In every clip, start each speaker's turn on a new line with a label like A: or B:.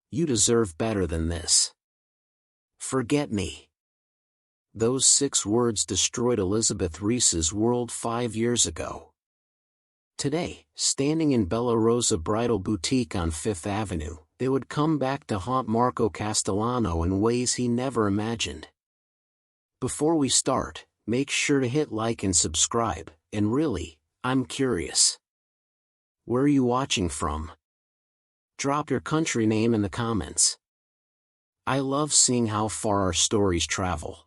A: You deserve better than this. Forget me. Those 6 words destroyed Elizabeth Reese's world 5 years ago. Today, standing in Bella Rosa Bridal Boutique on 5th Avenue, they would come back to haunt Marco Castellano in ways he never imagined. Before we start, make sure to hit like and subscribe, and really, I'm curious. Where are you watching from? Drop your country name in the comments. I love seeing how far our stories travel.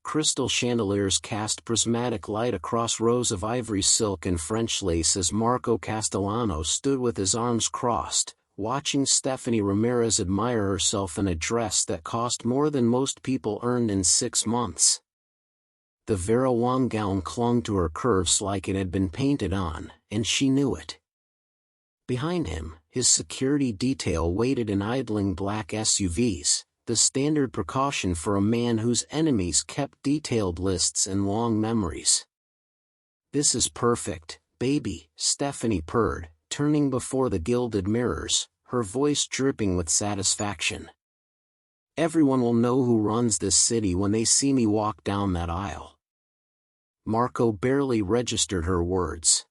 A: Crystal chandeliers cast prismatic light across rows of ivory silk and French lace as Marco Castellano stood with his arms crossed, watching Stephanie Ramirez admire herself in a dress that cost more than most people earned in 6 months. The Vera Wang gown clung to her curves like it had been painted on, and she knew it. Behind him, his security detail waited in idling black SUVs, the standard precaution for a man whose enemies kept detailed lists and long memories. "This is perfect, baby," Stephanie purred, turning before the gilded mirrors, her voice dripping with satisfaction. "Everyone will know who runs this city when they see me walk down that aisle." Marco barely registered her words.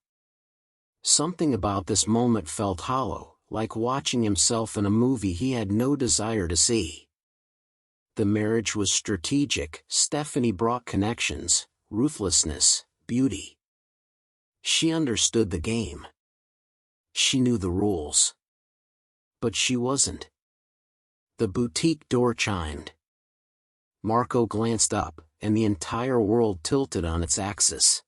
A: Something about this moment felt hollow, like watching himself in a movie he had no desire to see. The marriage was strategic. Stephanie brought connections, ruthlessness, beauty. She understood the game. She knew the rules. But she wasn't. The boutique door chimed. Marco glanced up, and the entire world tilted on its axis.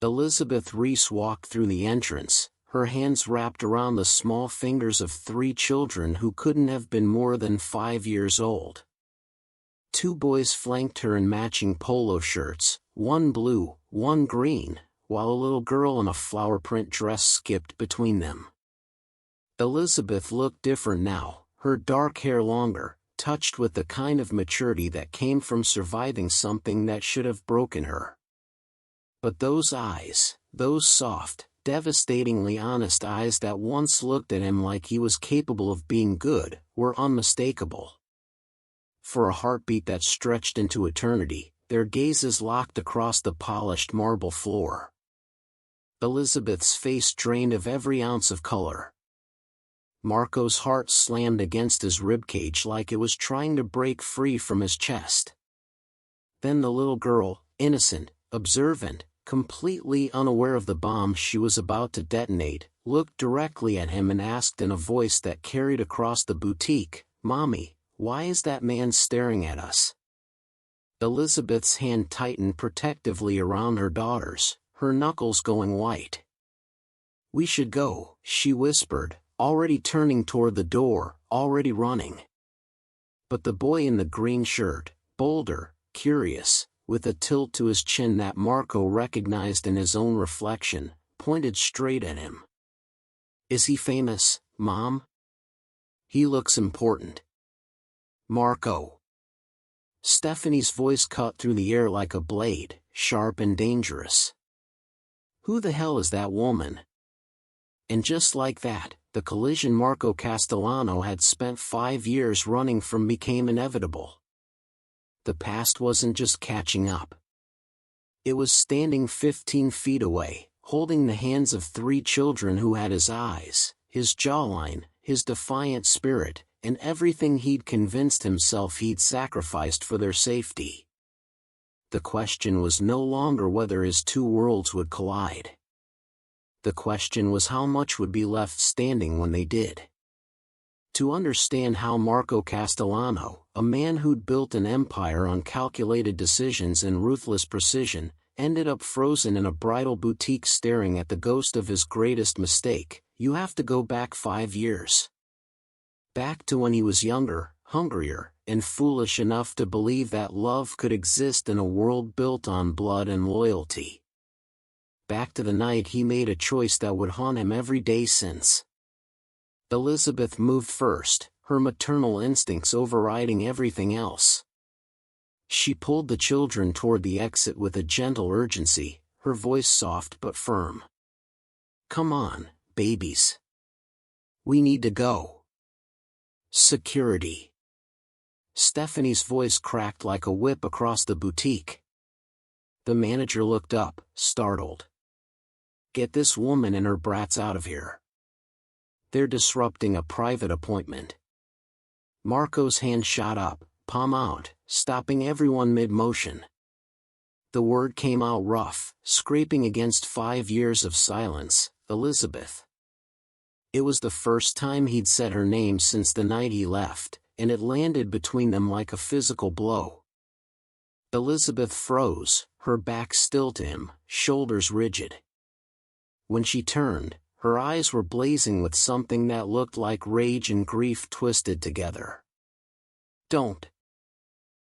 A: Elizabeth Reese walked through the entrance, her hands wrapped around the small fingers of 3 children who couldn't have been more than 5 years old. 2 boys flanked her in matching polo shirts, one blue, one green, while a little girl in a flower print dress skipped between them. Elizabeth looked different now, her dark hair longer, touched with the kind of maturity that came from surviving something that should have broken her. But those eyes, those soft, devastatingly honest eyes that once looked at him like he was capable of being good, were unmistakable. For a heartbeat that stretched into eternity, their gazes locked across the polished marble floor. Elizabeth's face drained of every ounce of color. Marco's heart slammed against his ribcage like it was trying to break free from his chest. Then the little girl, innocent, observant, completely unaware of the bomb she was about to detonate, looked directly at him and asked in a voice that carried across the boutique, "Mommy, why is that man staring at us?" Elizabeth's hand tightened protectively around her daughter's, her knuckles going white. "We should go," she whispered, already turning toward the door, already running. But the boy in the green shirt, bolder, curious, with a tilt to his chin that Marco recognized in his own reflection, pointed straight at him. "Is he famous, Mom?" "He looks important." "Marco." Stephanie's voice cut through the air like a blade, sharp and dangerous. "Who the hell is that woman?" And just like that, the collision Marco Castellano had spent 5 years running from became inevitable. The past wasn't just catching up. It was standing 15 feet away, holding the hands of 3 children who had his eyes, his jawline, his defiant spirit, and everything he'd convinced himself he'd sacrificed for their safety. The question was no longer whether his 2 worlds would collide. The question was how much would be left standing when they did. To understand how Marco Castellano, a man who'd built an empire on calculated decisions and ruthless precision, ended up frozen in a bridal boutique staring at the ghost of his greatest mistake, you have to go back 5 years. Back to when he was younger, hungrier, and foolish enough to believe that love could exist in a world built on blood and loyalty. Back to the night he made a choice that would haunt him every day since. Elizabeth moved first, her maternal instincts overriding everything else. She pulled the children toward the exit with a gentle urgency, her voice soft but firm. "Come on, babies. We need to go." Security. Stephanie's voice cracked like a whip across the boutique. The manager looked up, startled. Get this woman and her brats out of here. They're disrupting a private appointment. Marco's hand shot up, palm out, stopping everyone mid-motion. The word came out rough, scraping against 5 years of silence, Elizabeth. It was the first time he'd said her name since the night he left, and it landed between them like a physical blow. Elizabeth froze, her back still to him, shoulders rigid. When she turned, her eyes were blazing with something that looked like rage and grief twisted together. Don't.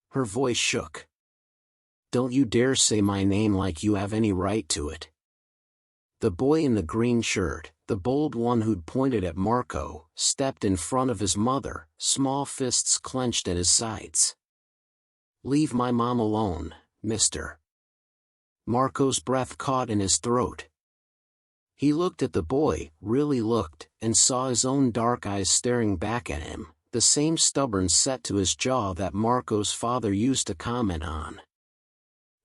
A: Her voice shook. Don't you dare say my name like you have any right to it. The boy in the green shirt, the bold one who'd pointed at Marco, stepped in front of his mother, small fists clenched at his sides. Leave my mom alone, mister. Marco's breath caught in his throat. He looked at the boy, really looked, and saw his own dark eyes staring back at him, the same stubborn set to his jaw that Marco's father used to comment on.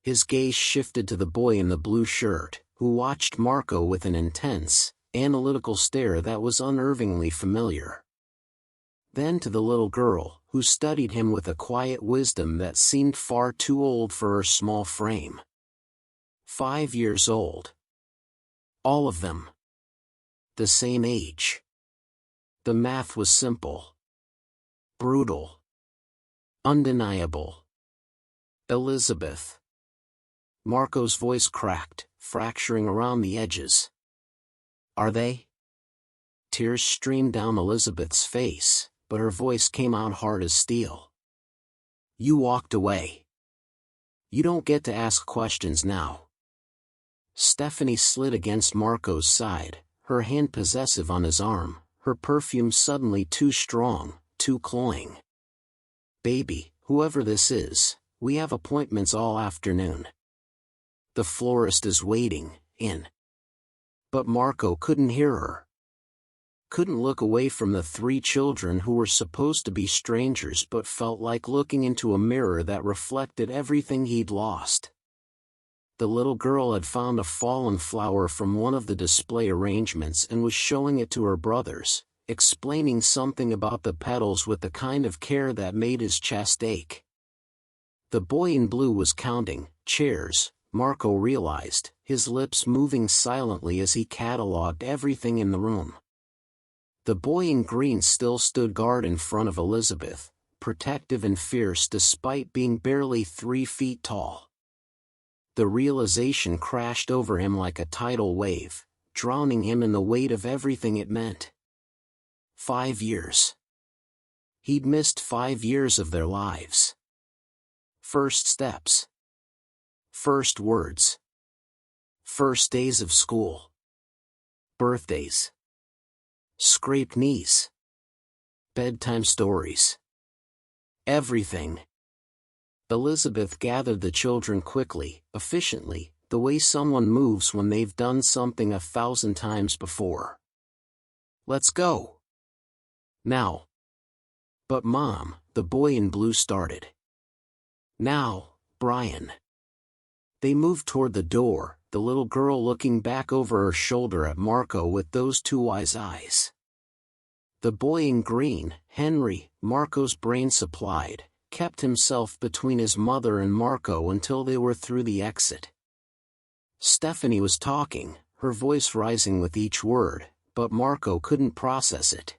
A: His gaze shifted to the boy in the blue shirt, who watched Marco with an intense, analytical stare that was unnervingly familiar. Then to the little girl, who studied him with a quiet wisdom that seemed far too old for her small frame. 5 years old. All of them. The same age. The math was simple. Brutal. Undeniable. Elizabeth. Marco's voice cracked, fracturing around the edges. Are they? Tears streamed down Elizabeth's face, but her voice came out hard as steel. You walked away. You don't get to ask questions now. Stephanie slid against Marco's side, her hand possessive on his arm, her perfume suddenly too strong, too cloying. Baby, whoever this is, we have appointments all afternoon. The florist is waiting, in. But Marco couldn't hear her. Couldn't look away from the 3 children who were supposed to be strangers but felt like looking into a mirror that reflected everything he'd lost. The little girl had found a fallen flower from one of the display arrangements and was showing it to her brothers, explaining something about the petals with the kind of care that made his chest ache. The boy in blue was counting chairs, Marco realized, his lips moving silently as he catalogued everything in the room. The boy in green still stood guard in front of Elizabeth, protective and fierce despite being barely 3 feet tall. The realization crashed over him like a tidal wave, drowning him in the weight of everything it meant. 5 years. He'd missed 5 years of their lives. First steps. First words. First days of school. Birthdays. Scraped knees. Bedtime stories. Everything. Elizabeth gathered the children quickly, efficiently, the way someone moves when they've done something 1,000 times before. Let's go. Now. But Mom, the boy in blue started. Now, Brian. They moved toward the door, the little girl looking back over her shoulder at Marco with those 2 wise eyes. The boy in green, Henry, Marco's brain supplied, kept himself between his mother and Marco until they were through the exit. Stephanie was talking, her voice rising with each word, but Marco couldn't process it.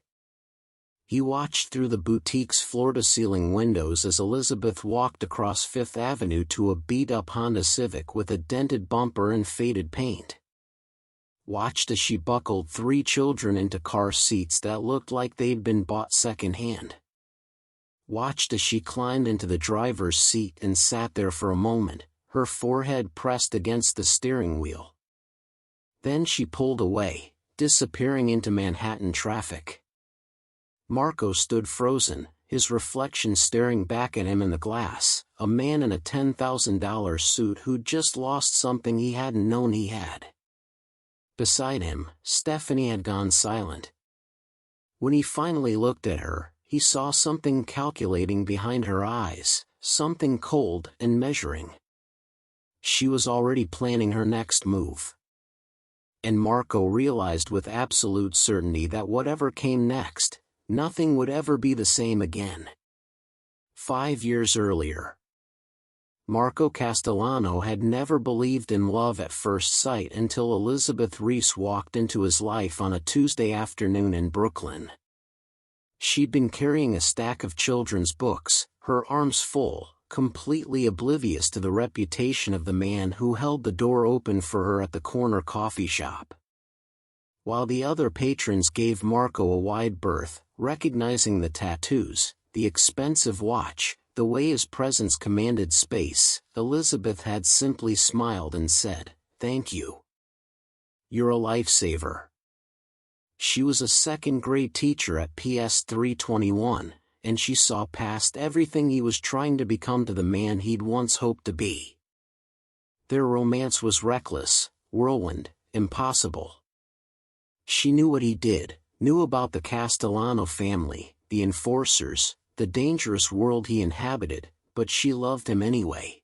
A: He watched through the boutique's floor-to-ceiling windows as Elizabeth walked across Fifth Avenue to a beat-up Honda Civic with a dented bumper and faded paint. Watched as she buckled 3 children into car seats that looked like they'd been bought second-hand. Watched as she climbed into the driver's seat and sat there for a moment, her forehead pressed against the steering wheel. Then she pulled away, disappearing into Manhattan traffic. Marco stood frozen, his reflection staring back at him in the glass, a man in a $10,000 suit who'd just lost something he hadn't known he had. Beside him, Stephanie had gone silent. When he finally looked at her, he saw something calculating behind her eyes, something cold and measuring. She was already planning her next move. And Marco realized with absolute certainty that whatever came next, nothing would ever be the same again. 5 years earlier, Marco Castellano had never believed in love at first sight until Elizabeth Reese walked into his life on a Tuesday afternoon in Brooklyn. She'd been carrying a stack of children's books, her arms full, completely oblivious to the reputation of the man who held the door open for her at the corner coffee shop. While the other patrons gave Marco a wide berth, recognizing the tattoos, the expensive watch, the way his presence commanded space, Elizabeth had simply smiled and said, "Thank you. You're a lifesaver." She was a second-grade teacher at PS 321, and she saw past everything he was trying to become to the man he'd once hoped to be. Their romance was reckless, whirlwind, impossible. She knew what he did, knew about the Castellano family, the enforcers, the dangerous world he inhabited, but she loved him anyway.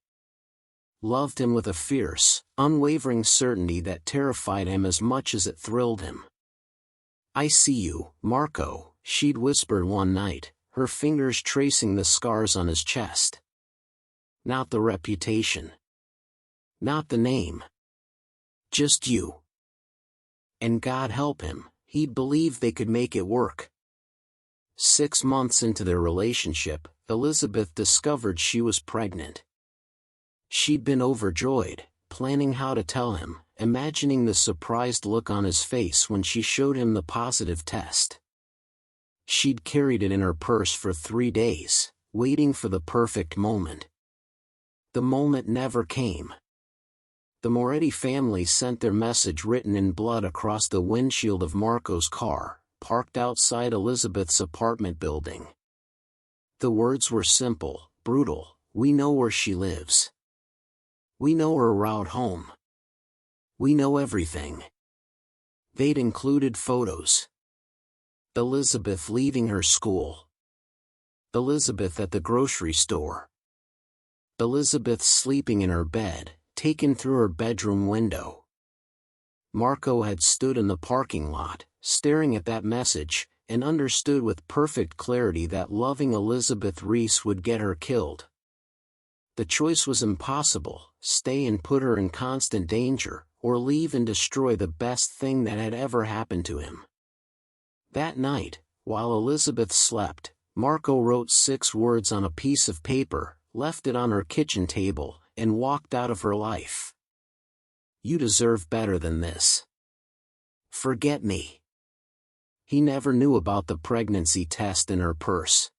A: Loved him with a fierce, unwavering certainty that terrified him as much as it thrilled him. "I see you, Marco," she'd whispered one night, her fingers tracing the scars on his chest. "Not the reputation. Not the name. Just you." And God help him, he'd believed they could make it work. 6 months into their relationship, Elizabeth discovered she was pregnant. She'd been overjoyed, planning how to tell him, imagining the surprised look on his face when she showed him the positive test. She'd carried it in her purse for 3 days, waiting for the perfect moment. The moment never came. The Moretti family sent their message written in blood across the windshield of Marco's car, parked outside Elizabeth's apartment building. The words were simple, brutal: "We know where she lives. We know her route home. We know everything." They'd included photos. Elizabeth leaving her school. Elizabeth at the grocery store. Elizabeth sleeping in her bed, taken through her bedroom window. Marco had stood in the parking lot, staring at that message, and understood with perfect clarity that loving Elizabeth Reese would get her killed. The choice was impossible: stay and put her in constant danger, or leave and destroy the best thing that had ever happened to him. That night, while Elizabeth slept, Marco wrote 6 words on a piece of paper, left it on her kitchen table, and walked out of her life. "You deserve better than this. Forget me." He never knew about the pregnancy test in her purse.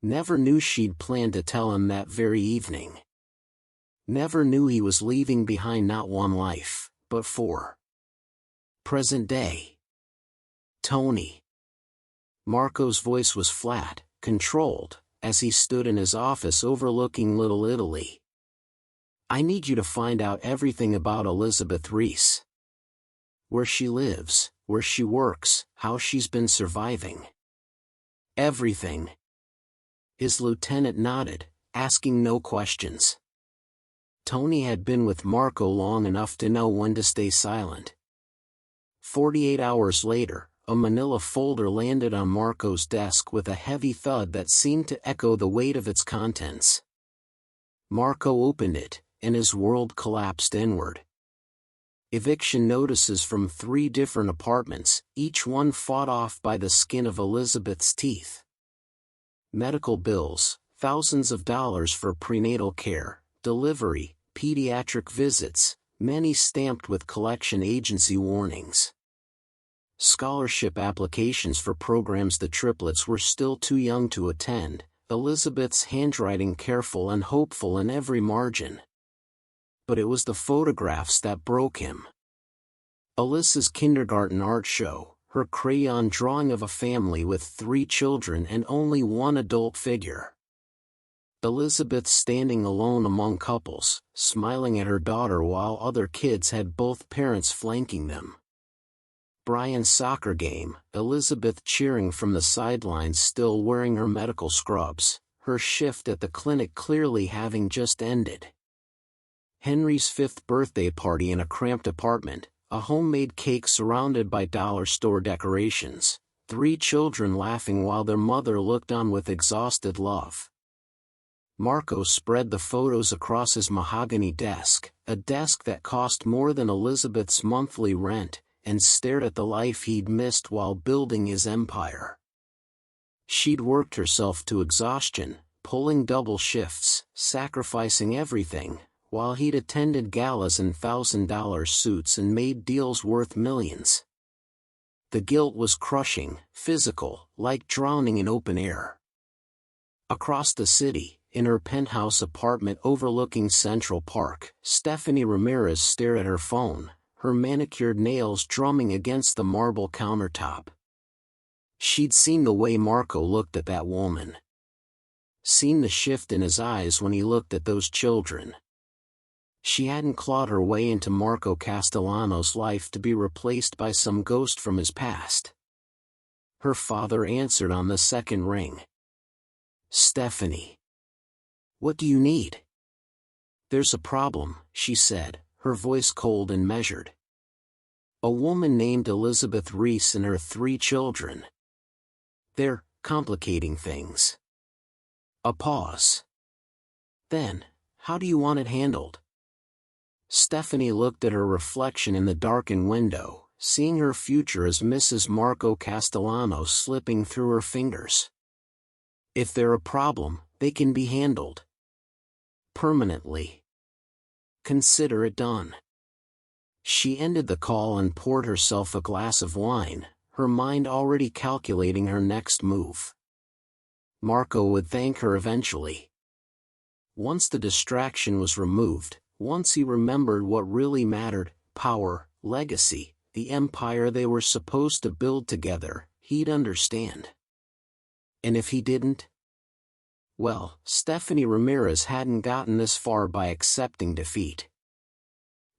A: Never knew she'd planned to tell him that very evening. Never knew he was leaving behind not one life, but 4. Present day. Tony. Marco's voice was flat, controlled, as he stood in his office overlooking Little Italy. "I need you to find out everything about Elizabeth Reese. Where she lives, where she works, how she's been surviving. Everything." His lieutenant nodded, asking no questions. Tony had been with Marco long enough to know when to stay silent. 48 hours later, a manila folder landed on Marco's desk with a heavy thud that seemed to echo the weight of its contents. Marco opened it, and his world collapsed inward. Eviction notices from 3 different apartments, each one fought off by the skin of Elizabeth's teeth. Medical bills, thousands of dollars for prenatal care, delivery, pediatric visits, many stamped with collection agency warnings. Scholarship applications for programs the triplets were still too young to attend, Elizabeth's handwriting careful and hopeful in every margin. But it was the photographs that broke him. Alyssa's kindergarten art show, her crayon drawing of a family with 3 children and only one adult figure. Elizabeth standing alone among couples, smiling at her daughter while other kids had both parents flanking them. Brian's soccer game, Elizabeth cheering from the sidelines still wearing her medical scrubs, her shift at the clinic clearly having just ended. Henry's 5th birthday party in a cramped apartment, a homemade cake surrounded by dollar store decorations, 3 children laughing while their mother looked on with exhausted love. Marco spread the photos across his mahogany desk, a desk that cost more than Elizabeth's monthly rent, and stared at the life he'd missed while building his empire. She'd worked herself to exhaustion, pulling double shifts, sacrificing everything, while he'd attended galas in $1,000 suits and made deals worth millions. The guilt was crushing, physical, like drowning in open air. Across the city, in her penthouse apartment overlooking Central Park, Stephanie Ramirez stared at her phone, her manicured nails drumming against the marble countertop. She'd seen the way Marco looked at that woman. Seen the shift in his eyes when he looked at those children. She hadn't clawed her way into Marco Castellano's life to be replaced by some ghost from his past. Her father answered on the second ring. "Stephanie. What do you need?" "There's a problem," she said, her voice cold and measured. "A woman named Elizabeth Reese and her 3 children. They're complicating things." A pause. Then, "How do you want it handled?" Stephanie looked at her reflection in the darkened window, seeing her future as Mrs. Marco Castellano slipping through her fingers. "If they're a problem, they can be handled. Permanently. Consider it done." She ended the call and poured herself a glass of wine, her mind already calculating her next move. Marco would thank her eventually. Once the distraction was removed, once he remembered what really mattered, power, legacy, the empire they were supposed to build together, he'd understand. And if he didn't? Well, Stephanie Ramirez hadn't gotten this far by accepting defeat.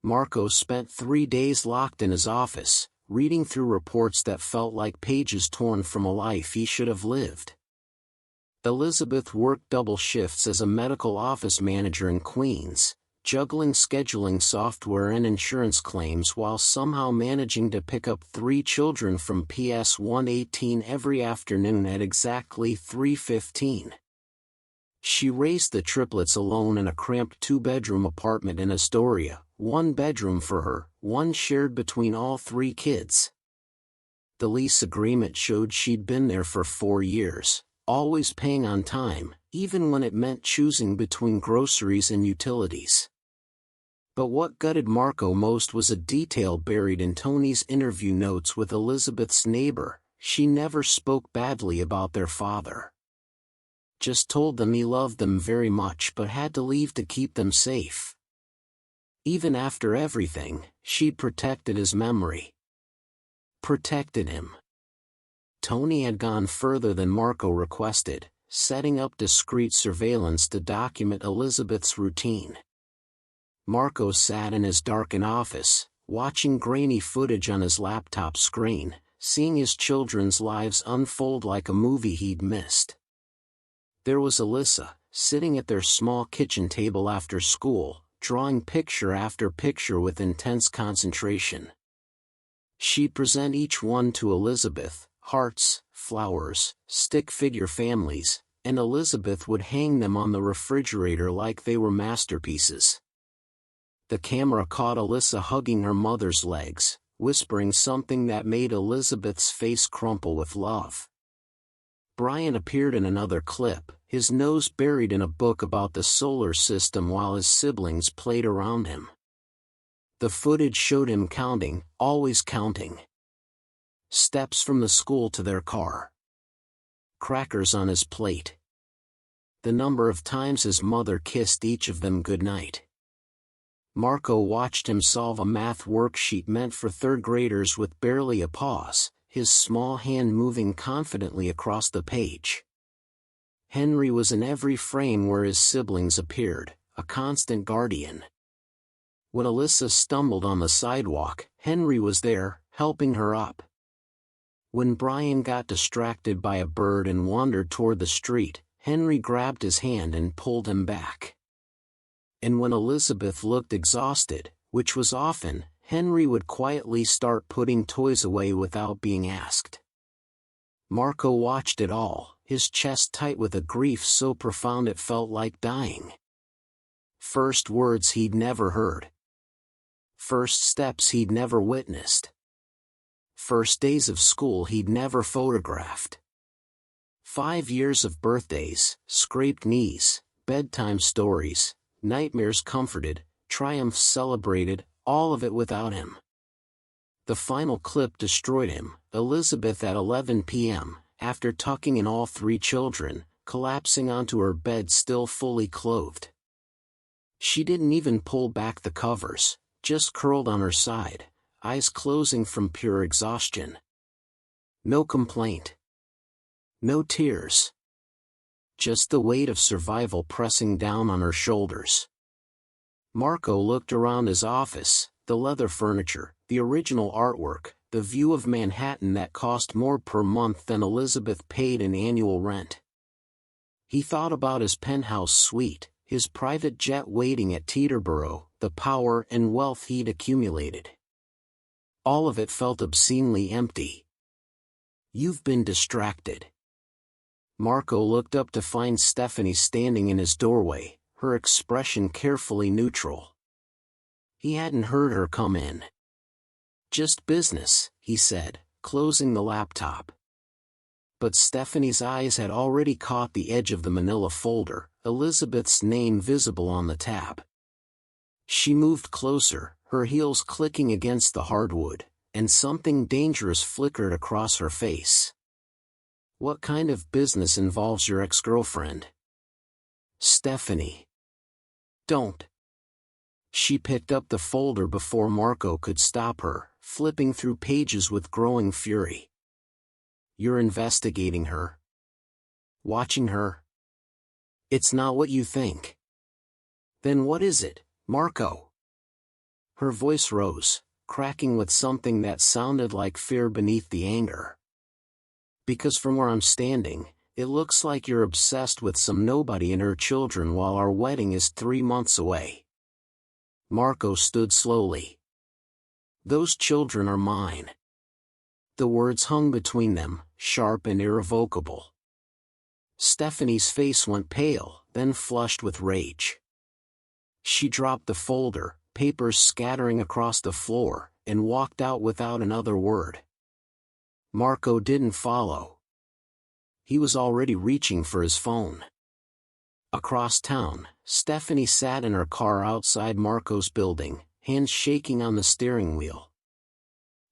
A: Marco spent 3 days locked in his office, reading through reports that felt like pages torn from a life he should have lived. Elizabeth worked double shifts as a medical office manager in Queens, juggling scheduling software and insurance claims while somehow managing to pick up 3 children from PS 118 every afternoon at exactly 3:15. She raised the triplets alone in a cramped 2-bedroom apartment in Astoria, 1 bedroom for her, 1 shared between all 3 kids. The lease agreement showed she'd been there for 4 years, always paying on time, even when it meant choosing between groceries and utilities. But what gutted Marco most was a detail buried in Tony's interview notes with Elizabeth's neighbor. She never spoke badly about their father. Just told them he loved them very much but had to leave to keep them safe. Even after everything, she protected his memory. Protected him. Tony had gone further than Marco requested, setting up discreet surveillance to document Elizabeth's routine. Marco sat in his darkened office, watching grainy footage on his laptop screen, seeing his children's lives unfold like a movie he'd missed. There was Alyssa, sitting at their small kitchen table after school, drawing picture after picture with intense concentration. She'd present each one to Elizabeth, hearts, flowers, stick figure families, and Elizabeth would hang them on the refrigerator like they were masterpieces. The camera caught Alyssa hugging her mother's legs, whispering something that made Elizabeth's face crumple with love. Brian appeared in another clip, his nose buried in a book about the solar system while his siblings played around him. The footage showed him counting, always counting. Steps from the school to their car. Crackers on his plate. The number of times his mother kissed each of them goodnight. Marco watched him solve a math worksheet meant for 3rd graders with barely a pause, his small hand moving confidently across the page. Henry was in every frame where his siblings appeared, a constant guardian. When Alyssa stumbled on the sidewalk, Henry was there, helping her up. When Brian got distracted by a bird and wandered toward the street, Henry grabbed his hand and pulled him back. And when Elizabeth looked exhausted, which was often, Henry would quietly start putting toys away without being asked. Marco watched it all, his chest tight with a grief so profound it felt like dying. First words he'd never heard. First steps he'd never witnessed. First days of school he'd never photographed. 5 years of birthdays, scraped knees, bedtime stories, nightmares comforted, triumphs celebrated, all of it without him. The final clip destroyed him. Elizabeth at 11 p.m., after tucking in all 3 children, collapsing onto her bed still fully clothed. She didn't even pull back the covers, just curled on her side, eyes closing from pure exhaustion. No complaint. No tears. Just the weight of survival pressing down on her shoulders. Marco looked around his office, the leather furniture, the original artwork, the view of Manhattan that cost more per month than Elizabeth paid in annual rent. He thought about his penthouse suite, his private jet waiting at Teterboro, the power and wealth he'd accumulated. All of it felt obscenely empty. You've been distracted. Marco looked up to find Stephanie standing in his doorway, her expression carefully neutral. He hadn't heard her come in. Just business, he said, closing the laptop. But Stephanie's eyes had already caught the edge of the manila folder, Elizabeth's name visible on the tab. She moved closer, her heels clicking against the hardwood, and something dangerous flickered across her face. What kind of business involves your ex-girlfriend? Stephanie. Don't. She picked up the folder before Marco could stop her, flipping through pages with growing fury. You're investigating her. Watching her. It's not what you think. Then what is it, Marco? Her voice rose, cracking with something that sounded like fear beneath the anger. Because from where I'm standing, it looks like you're obsessed with some nobody and her children while our wedding is 3 months away. Marco stood slowly. Those children are mine. The words hung between them, sharp and irrevocable. Stephanie's face went pale, then flushed with rage. She dropped the folder, papers scattering across the floor, and walked out without another word. Marco didn't follow. He was already reaching for his phone. Across town, Stephanie sat in her car outside Marco's building, hands shaking on the steering wheel.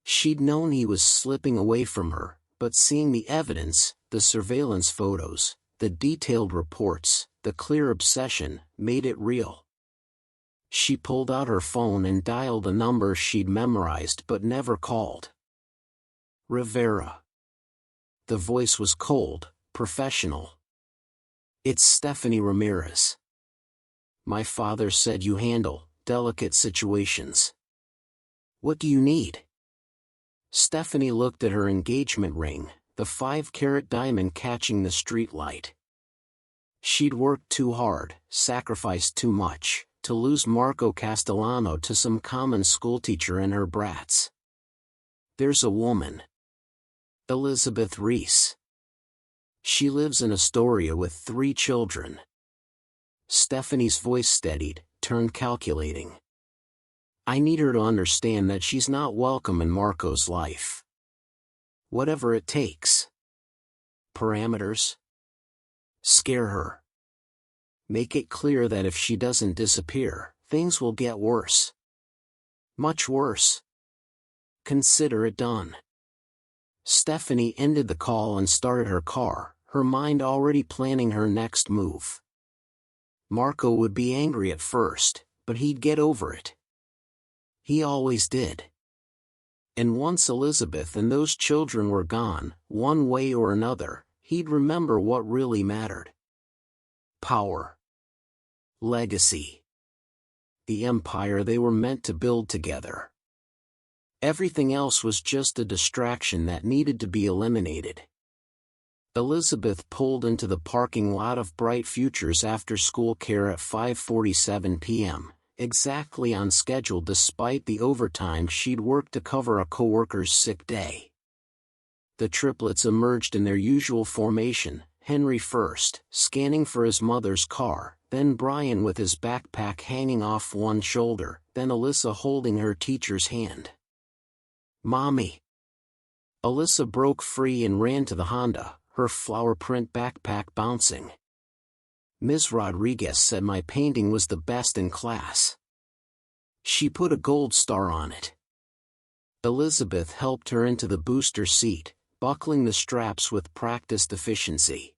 A: She'd known he was slipping away from her, but seeing the evidence, the surveillance photos, the detailed reports, the clear obsession, made it real. She pulled out her phone and dialed a number she'd memorized but never called. Rivera. The voice was cold, professional. It's Stephanie Ramirez. My father said you handle delicate situations. What do you need? Stephanie looked at her engagement ring, the 5-carat diamond catching the streetlight. She'd worked too hard, sacrificed too much, to lose Marco Castellano to some common schoolteacher and her brats. There's a woman. Elizabeth Reese. She lives in Astoria with 3 children. Stephanie's voice steadied, turned calculating. I need her to understand that she's not welcome in Marco's life. Whatever it takes. Parameters? Scare her. Make it clear that if she doesn't disappear, things will get worse. Much worse. Consider it done. Stephanie ended the call and started her car, her mind already planning her next move. Marco would be angry at first, but he'd get over it. He always did. And once Elizabeth and those children were gone, one way or another, he'd remember what really mattered. Power. Legacy. The empire they were meant to build together. Everything else was just a distraction that needed to be eliminated. Elizabeth pulled into the parking lot of Bright Futures after-school care at 5:47 p.m., exactly on schedule despite the overtime she'd worked to cover a coworker's sick day. The triplets emerged in their usual formation, Henry first, scanning for his mother's car, then Brian with his backpack hanging off one shoulder, then Alyssa holding her teacher's hand. "Mommy!" Alyssa broke free and ran to the Honda, her flower print backpack bouncing. "Ms. Rodriguez said my painting was the best in class. She put a gold star on it." Elizabeth helped her into the booster seat, buckling the straps with practiced efficiency.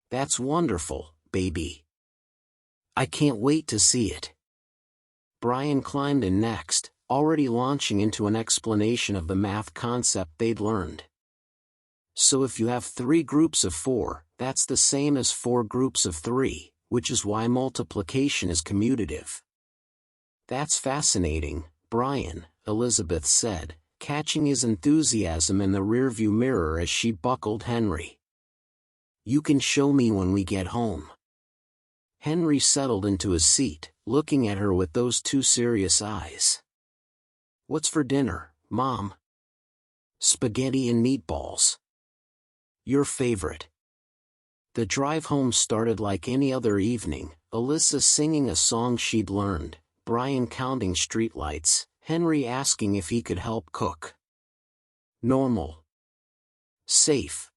A: "That's wonderful, baby. I can't wait to see it." Brian climbed in next, already launching into an explanation of the math concept they'd learned. "So if you have 3 groups of 4, that's the same as 4 groups of 3, which is why multiplication is commutative." "That's fascinating, Brian," Elizabeth said, catching his enthusiasm in the rearview mirror as she buckled Henry. "You can show me when we get home." Henry settled into his seat, looking at her with those 2 serious eyes. "What's for dinner, Mom?" "Spaghetti and meatballs. Your favorite." The drive home started like any other evening, Alyssa singing a song she'd learned, Brian counting streetlights, Henry asking if he could help cook. Normal. Safe.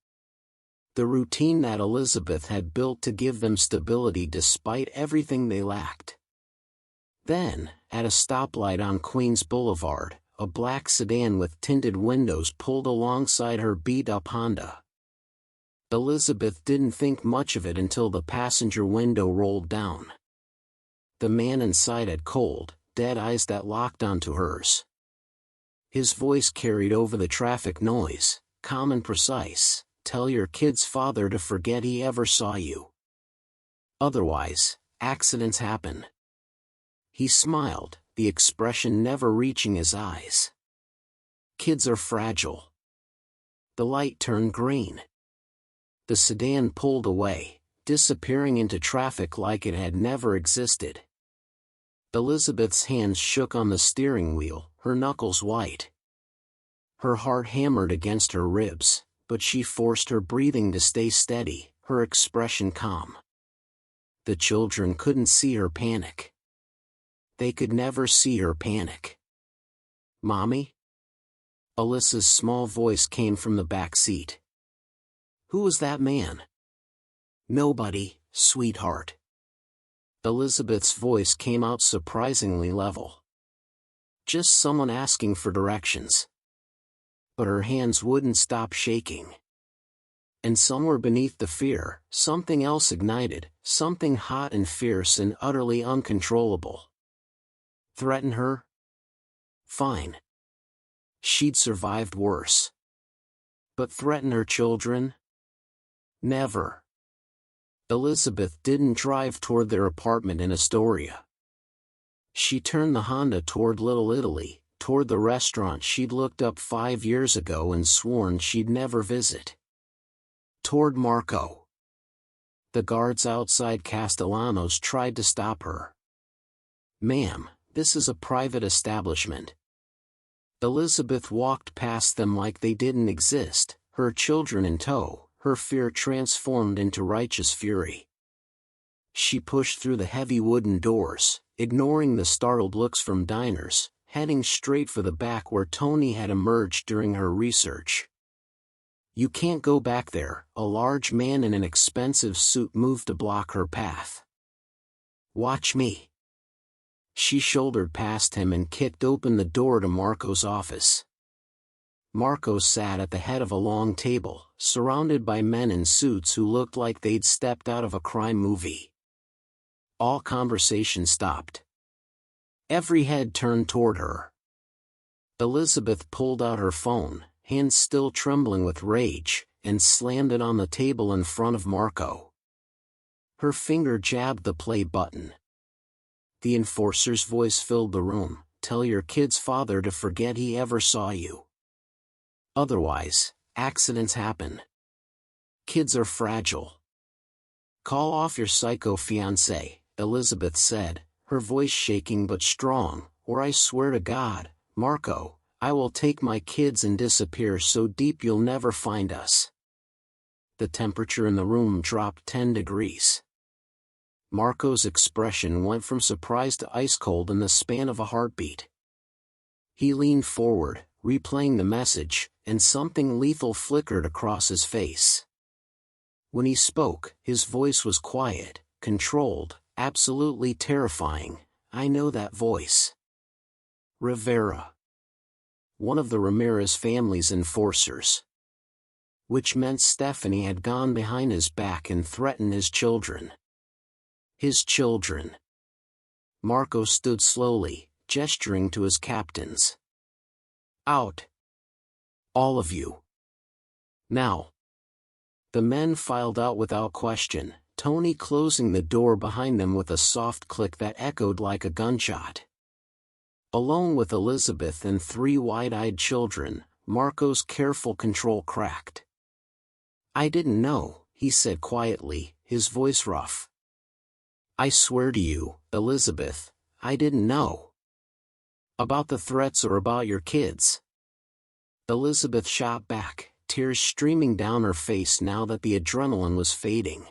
A: The routine that Elizabeth had built to give them stability despite everything they lacked. Then, at a stoplight on Queens Boulevard, a black sedan with tinted windows pulled alongside her beat-up Honda. Elizabeth didn't think much of it until the passenger window rolled down. The man inside had cold, dead eyes that locked onto hers. His voice carried over the traffic noise, calm and precise. "Tell your kid's father to forget he ever saw you. Otherwise, accidents happen." He smiled, the expression never reaching his eyes. "Kids are fragile." The light turned green. The sedan pulled away, disappearing into traffic like it had never existed. Elizabeth's hands shook on the steering wheel, her knuckles white. Her heart hammered against her ribs, but she forced her breathing to stay steady, her expression calm. The children couldn't see her panic. They could never see her panic. "Mommy?" Alyssa's small voice came from the back seat. "Who was that man?" "Nobody, sweetheart." Elizabeth's voice came out surprisingly level. "Just someone asking for directions." But her hands wouldn't stop shaking. And somewhere beneath the fear, something else ignited, something hot and fierce and utterly uncontrollable. Threaten her? Fine. She'd survived worse. But threaten her children? Never. Elizabeth didn't drive toward their apartment in Astoria. She turned the Honda toward Little Italy, toward the restaurant she'd looked up 5 years ago and sworn she'd never visit. Toward Marco. The guards outside Castellano's tried to stop her. "Ma'am, this is a private establishment." Elizabeth walked past them like they didn't exist, her children in tow, her fear transformed into righteous fury. She pushed through the heavy wooden doors, ignoring the startled looks from diners, heading straight for the back where Tony had emerged during her research. "You can't go back there," a large man in an expensive suit moved to block her path. "Watch me." She shouldered past him and kicked open the door to Marco's office. Marco sat at the head of a long table, surrounded by men in suits who looked like they'd stepped out of a crime movie. All conversation stopped. Every head turned toward her. Elizabeth pulled out her phone, hands still trembling with rage, and slammed it on the table in front of Marco. Her finger jabbed the play button. The enforcer's voice filled the room. tell your kid's father to forget he ever saw you. Otherwise, accidents happen. Kids are fragile. Call off your psycho fiancé, Elizabeth said, her voice shaking but strong, or I swear to God, Marco, I will take my kids and disappear so deep you'll never find us. The temperature in the room dropped 10 degrees. Marco's expression went from surprise to ice cold in the span of a heartbeat. He leaned forward, replaying the message, and something lethal flickered across his face. When he spoke, his voice was quiet, controlled, absolutely terrifying. I know that voice. Rivera. One of the Ramirez family's enforcers. Which meant Stephanie had gone behind his back and threatened his children. His children. Marco stood slowly, gesturing to his captains. Out. All of you. Now. The men filed out without question, Tony closing the door behind them with a soft click that echoed like a gunshot. Alone with Elizabeth and 3 wide-eyed children, Marco's careful control cracked. I didn't know, he said quietly, his voice rough. I swear to you, Elizabeth, I didn't know. About the threats or about your kids? Elizabeth shot back, tears streaming down her face now that the adrenaline was fading.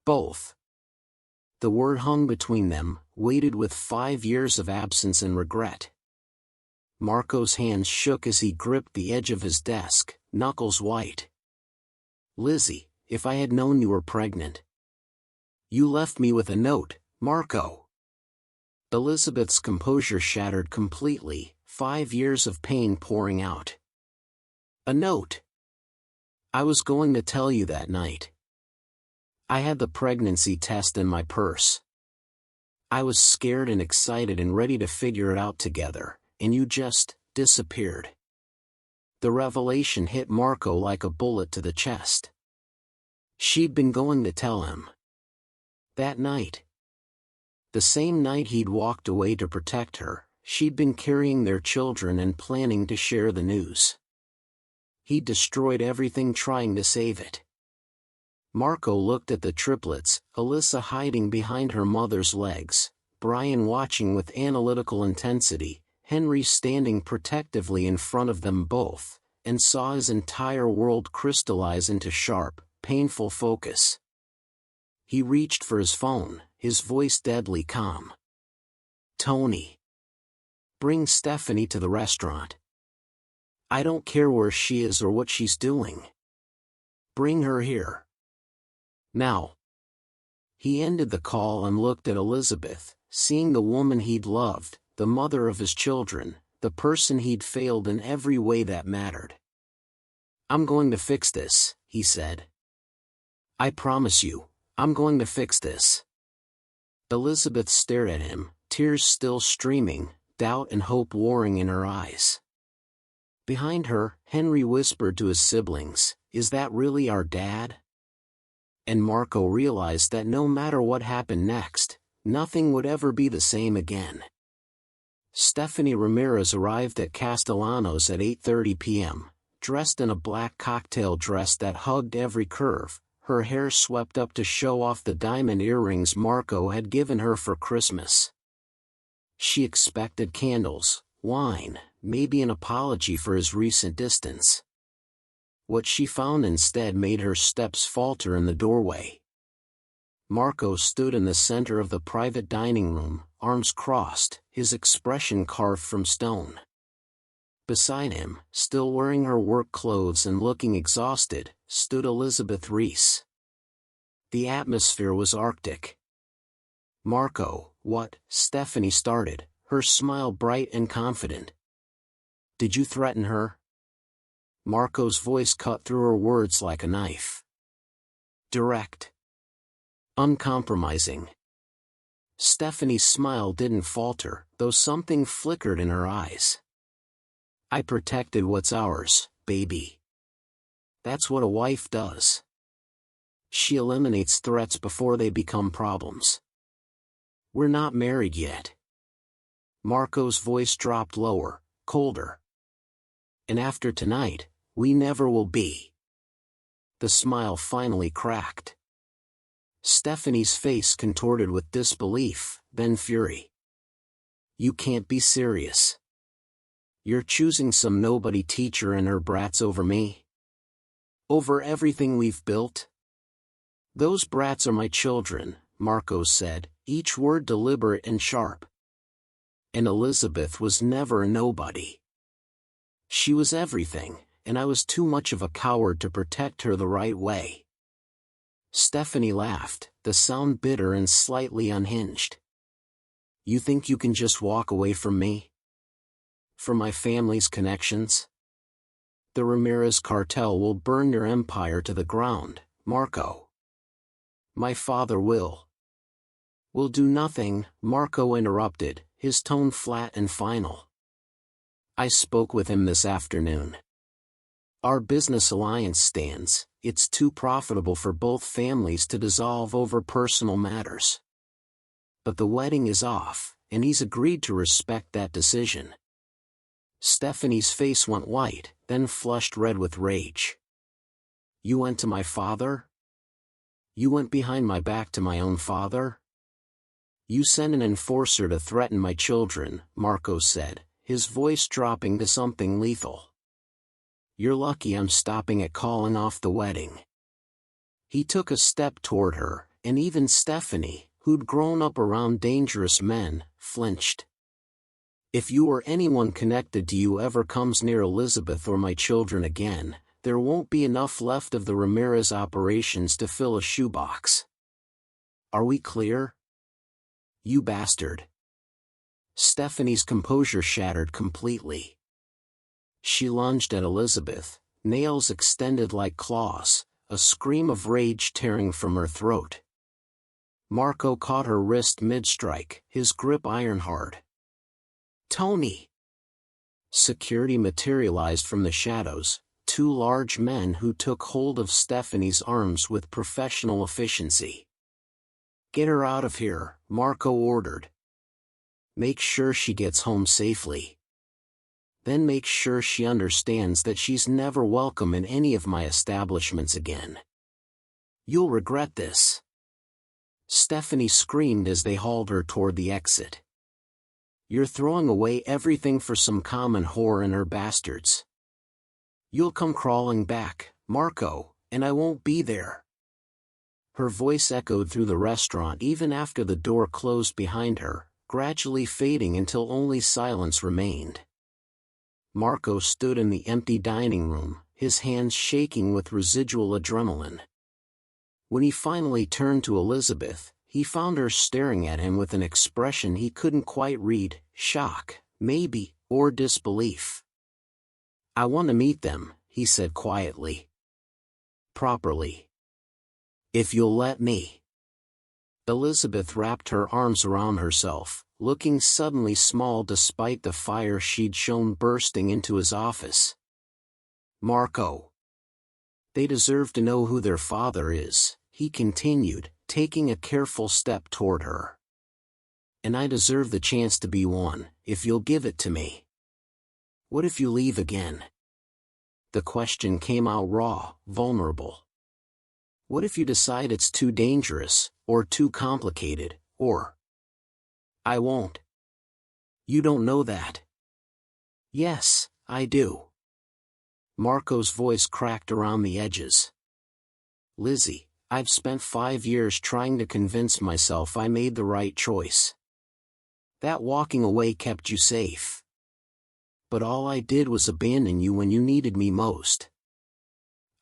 A: Both. The word hung between them, weighted with 5 years of absence and regret. Marco's hands shook as he gripped the edge of his desk, knuckles white. Lizzie, if I had known you were pregnant. You left me with a note, Marco. Elizabeth's composure shattered completely, 5 years of pain pouring out. A note. I was going to tell you that night. I had the pregnancy test in my purse. I was scared and excited and ready to figure it out together, and you just disappeared. The revelation hit Marco like a bullet to the chest. She'd been going to tell him. That night. The same night he'd walked away to protect her, she'd been carrying their children and planning to share the news. He'd destroyed everything trying to save it. Marco looked at the triplets, Alyssa hiding behind her mother's legs, Brian watching with analytical intensity, Henry standing protectively in front of them both, and saw his entire world crystallize into sharp, painful focus. He reached for his phone, his voice deadly calm. Tony. Bring Stephanie to the restaurant. I don't care where she is or what she's doing. Bring her here. Now. He ended the call and looked at Elizabeth, seeing the woman he'd loved, the mother of his children, the person he'd failed in every way that mattered. I'm going to fix this, he said. I promise you, I'm going to fix this. Elizabeth stared at him, tears still streaming, doubt and hope warring in her eyes. Behind her, Henry whispered to his siblings, Is that really our dad? And Marco realized that no matter what happened next, nothing would ever be the same again. Stephanie Ramirez arrived at Castellanos at 8:30 p.m., dressed in a black cocktail dress that hugged every curve, her hair swept up to show off the diamond earrings Marco had given her for Christmas. She expected candles, wine, maybe an apology for his recent distance. What she found instead made her steps falter in the doorway. Marco stood in the center of the private dining room, arms crossed, his expression carved from stone. Beside him, still wearing her work clothes and looking exhausted, stood Elizabeth Reese. The atmosphere was arctic. Marco, what? Stephanie started, her smile bright and confident. Did you threaten her? Marco's voice cut through her words like a knife. Direct. Uncompromising. Stephanie's smile didn't falter, though something flickered in her eyes. I protected what's ours, baby. That's what a wife does. She eliminates threats before they become problems. We're not married yet. Marco's voice dropped lower, colder. And after tonight, we never will be. The smile finally cracked. Stephanie's face contorted with disbelief, then fury. You can't be serious. You're choosing some nobody teacher and her brats over me? Over everything we've built? Those brats are my children, Marco said, each word deliberate and sharp. And Elizabeth was never a nobody. She was everything, and I was too much of a coward to protect her the right way. Stephanie laughed, the sound bitter and slightly unhinged. You think you can just walk away from me? From my family's connections? The Ramirez cartel will burn your empire to the ground, Marco. My father will do nothing, Marco interrupted, his tone flat and final. I spoke with him this afternoon. Our business alliance stands, it's too profitable for both families to dissolve over personal matters. But the wedding is off, and he's agreed to respect that decision. Stephanie's face went white, then flushed red with rage. You went to my father? You went behind my back to my own father? You sent an enforcer to threaten my children, Marco said, his voice dropping to something lethal. You're lucky I'm stopping at calling off the wedding. He took a step toward her, and even Stephanie, who'd grown up around dangerous men, flinched. If you or anyone connected to you ever comes near Elizabeth or my children again, there won't be enough left of the Ramirez operations to fill a shoebox. Are we clear? You bastard. Stephanie's composure shattered completely. She lunged at Elizabeth, nails extended like claws, a scream of rage tearing from her throat. Marco caught her wrist mid-strike, his grip iron-hard. Tony! Security materialized from the shadows, two large men who took hold of Stephanie's arms with professional efficiency. Get her out of here, Marco ordered. Make sure she gets home safely. Then make sure she understands that she's never welcome in any of my establishments again. You'll regret this. Stephanie screamed as they hauled her toward the exit. You're throwing away everything for some common whore and her bastards. You'll come crawling back, Marco, and I won't be there. Her voice echoed through the restaurant even after the door closed behind her, gradually fading until only silence remained. Marco stood in the empty dining room, his hands shaking with residual adrenaline. When he finally turned to Elizabeth, he found her staring at him with an expression he couldn't quite read, shock, maybe, or disbelief. I want to meet them, he said quietly. Properly. If you'll let me. Elizabeth wrapped her arms around herself, looking suddenly small despite the fire she'd shown bursting into his office. Marco. They deserve to know who their father is, he continued, taking a careful step toward her. And I deserve the chance to be one, if you'll give it to me. What if you leave again? The question came out raw, vulnerable. What if you decide it's too dangerous, or too complicated, or... I won't. You don't know that. Yes, I do. Marco's voice cracked around the edges. Lizzie, I've spent 5 years trying to convince myself I made the right choice. That walking away kept you safe. But all I did was abandon you when you needed me most.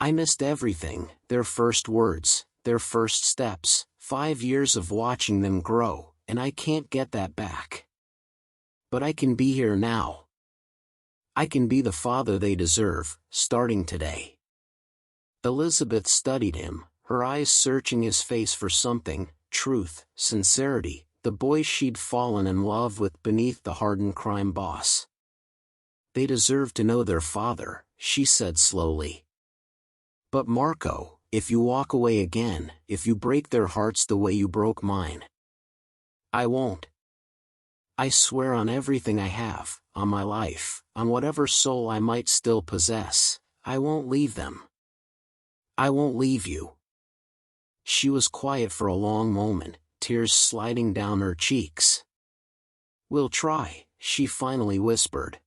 A: I missed everything, their first words, their first steps, 5 years of watching them grow, and I can't get that back. But I can be here now. I can be the father they deserve, starting today. Elizabeth studied him, her eyes searching his face for something, truth, sincerity, the boy she'd fallen in love with beneath the hardened crime boss. They deserve to know their father, she said slowly. But Marco, if you walk away again, if you break their hearts the way you broke mine. I won't. I swear on everything I have, on my life, on whatever soul I might still possess, I won't leave them. I won't leave you." She was quiet for a long moment, tears sliding down her cheeks. "We'll try," she finally whispered.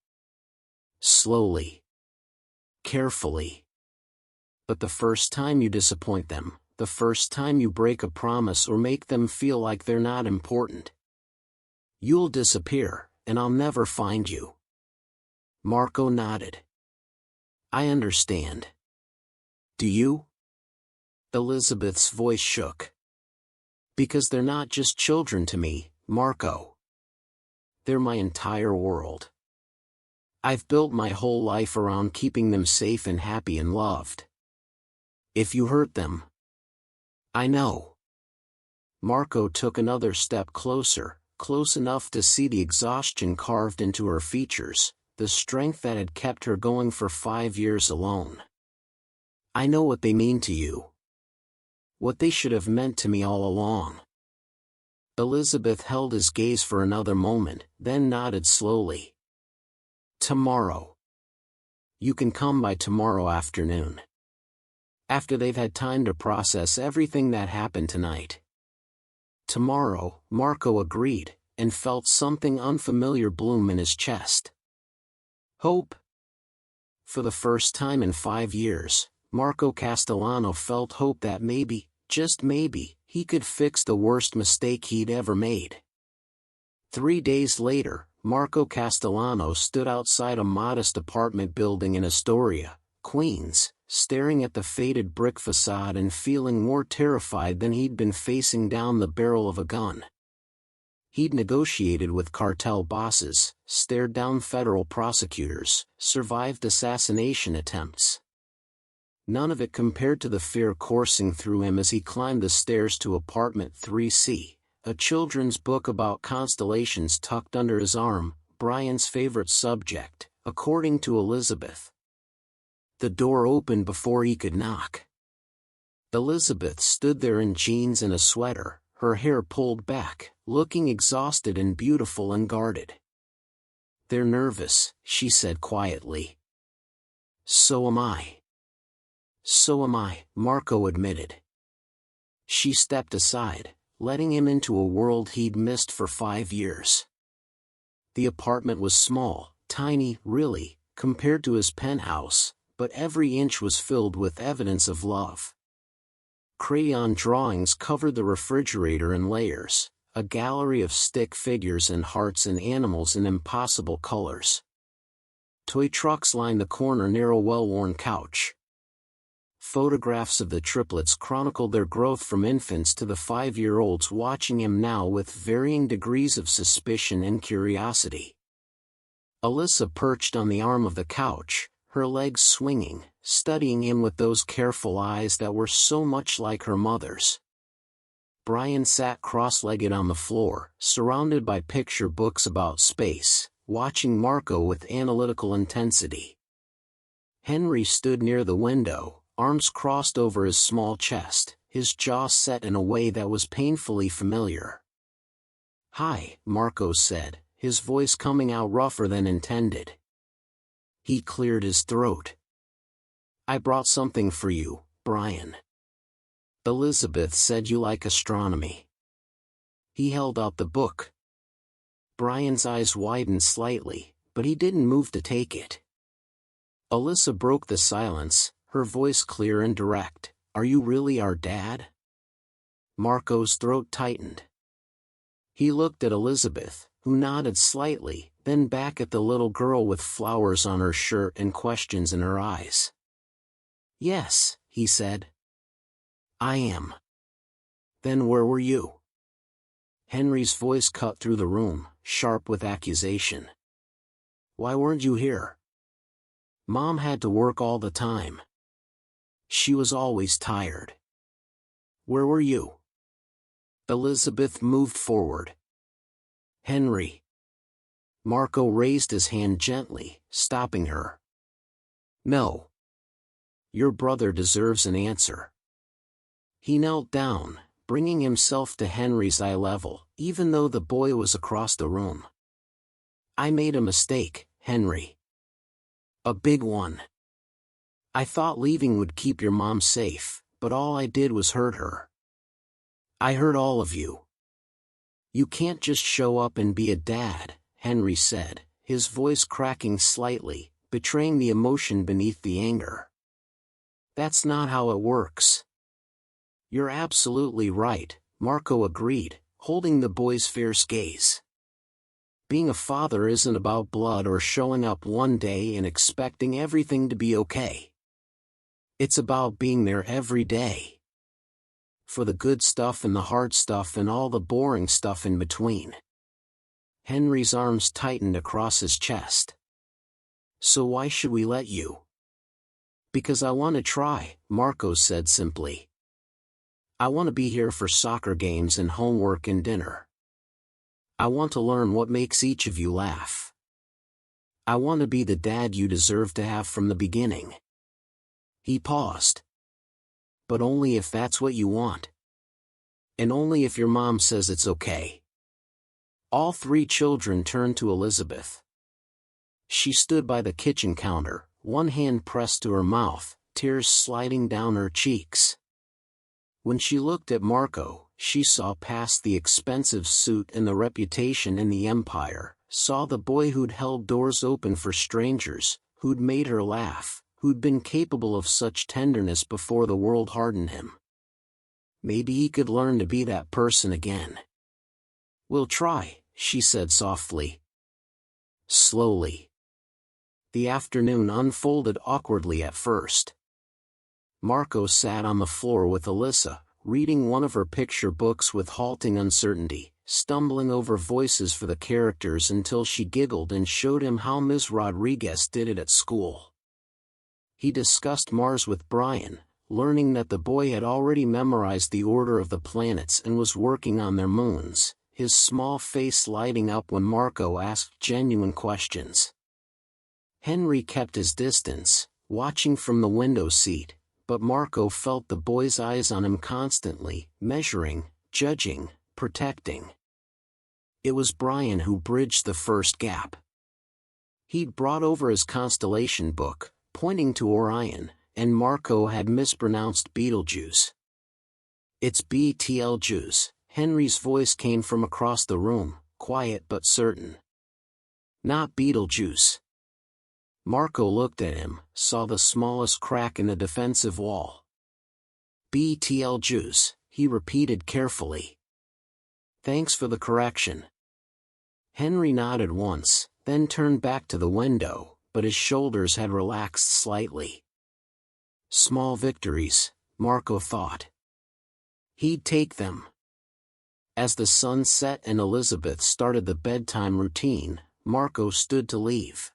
A: Slowly. Carefully. "But the first time you disappoint them, the first time you break a promise or make them feel like they're not important, you'll disappear, and I'll never find you." Marco nodded. "I understand. Do you?" Elizabeth's voice shook. "Because they're not just children to me, Marco. They're my entire world. I've built my whole life around keeping them safe and happy and loved. If you hurt them..." "I know." Marco took another step closer, close enough to see the exhaustion carved into her features, the strength that had kept her going for 5 years alone. "I know what they mean to you. What they should have meant to me all along." Elizabeth held his gaze for another moment, then nodded slowly. "Tomorrow. You can come by tomorrow afternoon. After they've had time to process everything that happened tonight." "Tomorrow," Marco agreed, and felt something unfamiliar bloom in his chest. Hope. For the first time in 5 years, Marco Castellano felt hope that maybe, just maybe, he could fix the worst mistake he'd ever made. 3 days later, Marco Castellano stood outside a modest apartment building in Astoria, Queens, staring at the faded brick facade and feeling more terrified than he'd been facing down the barrel of a gun. He'd negotiated with cartel bosses, stared down federal prosecutors, survived assassination attempts. None of it compared to the fear coursing through him as he climbed the stairs to apartment 3C, a children's book about constellations tucked under his arm, Brian's favorite subject, according to Elizabeth. The door opened before he could knock. Elizabeth stood there in jeans and a sweater, her hair pulled back, looking exhausted and beautiful and guarded. "They're nervous," she said quietly. "So am I." "So am I," Marco admitted. She stepped aside, letting him into a world he'd missed for 5 years. The apartment was small, tiny, really, compared to his penthouse, but every inch was filled with evidence of love. Crayon drawings covered the refrigerator in layers, a gallery of stick figures and hearts and animals in impossible colors. Toy trucks lined the corner near a well-worn couch. Photographs of the triplets chronicled their growth from infants to the 5-year-olds watching him now with varying degrees of suspicion and curiosity. Alyssa perched on the arm of the couch, her legs swinging, studying him with those careful eyes that were so much like her mother's. Brian sat cross-legged on the floor, surrounded by picture books about space, watching Marco with analytical intensity. Henry stood near the window, arms crossed over his small chest, his jaw set in a way that was painfully familiar. "Hi," Marco said, his voice coming out rougher than intended. He cleared his throat. "I brought something for you, Brian. Elizabeth said you like astronomy." He held out the book. Brian's eyes widened slightly, but he didn't move to take it. Alyssa broke the silence, her voice clear and direct. "Are you really our dad?" Marco's throat tightened. He looked at Elizabeth, who nodded slightly, then back at the little girl with flowers on her shirt and questions in her eyes. "Yes," he said. "I am." "Then where were you?" Henry's voice cut through the room, sharp with accusation. "Why weren't you here?" "Mom had to work all the time. She was always tired." "Where were you?" Elizabeth moved forward. "Henry." Marco raised his hand gently, stopping her. "No. Your brother deserves an answer." He knelt down, bringing himself to Henry's eye level, even though the boy was across the room. I made a mistake, Henry. A big one. I thought leaving would keep your mom safe, but all I did was hurt her. I hurt all of you. You can't just show up and be a dad, Henry said, his voice cracking slightly, betraying the emotion beneath the anger. That's not how it works. You're absolutely right, Marco agreed, holding the boy's fierce gaze. Being a father isn't about blood or showing up one day and expecting everything to be okay. It's about being there every day. For the good stuff and the hard stuff and all the boring stuff in between. Henry's arms tightened across his chest. So why should we let you? Because I want to try, Marco said simply. I want to be here for soccer games and homework and dinner. I want to learn what makes each of you laugh. I want to be the dad you deserve to have from the beginning. He paused. But only if that's what you want. And only if your mom says it's okay. All three children turned to Elizabeth. She stood by the kitchen counter, one hand pressed to her mouth, tears sliding down her cheeks. When she looked at Marco, she saw past the expensive suit and the reputation and the empire, saw the boy who'd held doors open for strangers, who'd made her laugh, who'd been capable of such tenderness before the world hardened him. Maybe he could learn to be that person again. We'll try, she said softly. Slowly. The afternoon unfolded awkwardly at first. Marco sat on the floor with Alyssa, reading one of her picture books with halting uncertainty, stumbling over voices for the characters until she giggled and showed him how Ms. Rodriguez did it at school. He discussed Mars with Brian, learning that the boy had already memorized the order of the planets and was working on their moons, his small face lighting up when Marco asked genuine questions. Henry kept his distance, watching from the window seat, but Marco felt the boy's eyes on him constantly, measuring, judging, protecting. It was Brian who bridged the first gap. He'd brought over his constellation book, pointing to Orion, and Marco had mispronounced Betelgeuse. It's Betelgeuse, Henry's voice came from across the room, quiet but certain. Not Beetlejuice. Marco looked at him, saw the smallest crack in the defensive wall. Betelgeuse, he repeated carefully. Thanks for the correction. Henry nodded once, then turned back to the window, but his shoulders had relaxed slightly. Small victories, Marco thought. He'd take them. As the sun set and Elizabeth started the bedtime routine, Marco stood to leave.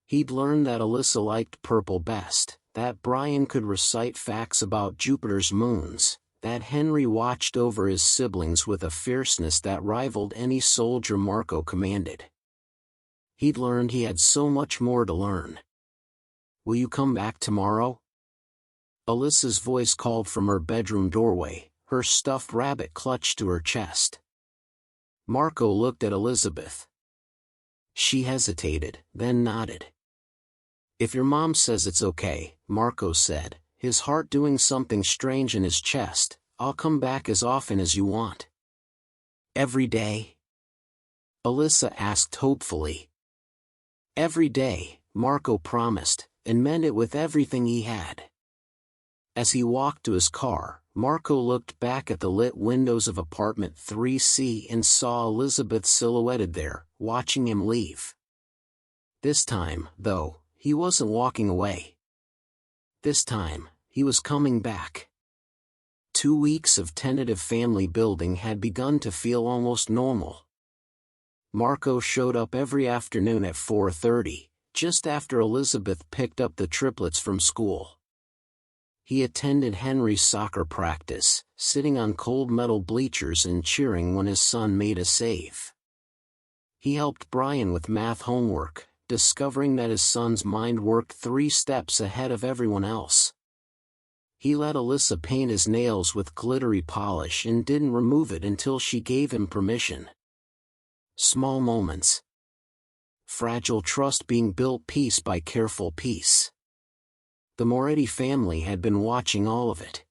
A: He'd learned that Alyssa liked purple best, that Brian could recite facts about Jupiter's moons, that Henry watched over his siblings with a fierceness that rivaled any soldier Marco commanded. He'd learned he had so much more to learn. Will you come back tomorrow? Alyssa's voice called from her bedroom doorway, her stuffed rabbit clutched to her chest. Marco looked at Elizabeth. She hesitated, then nodded. If your mom says it's okay, Marco said, his heart doing something strange in his chest, I'll come back as often as you want. Every day? Alyssa asked hopefully. Every day, Marco promised, and meant it with everything he had. As he walked to his car, Marco looked back at the lit windows of apartment 3C and saw Elizabeth silhouetted there, watching him leave. This time, though, he wasn't walking away. This time, he was coming back. 2 weeks of tentative family building had begun to feel almost normal. Marco showed up every afternoon at 4:30, just after Elizabeth picked up the triplets from school. He attended Henry's soccer practice, sitting on cold metal bleachers and cheering when his son made a save. He helped Brian with math homework, discovering that his son's mind worked 3 steps ahead of everyone else. He let Alyssa paint his nails with glittery polish and didn't remove it until she gave him permission. Small moments. Fragile trust being built piece by careful piece. The Moretti family had been watching all of it.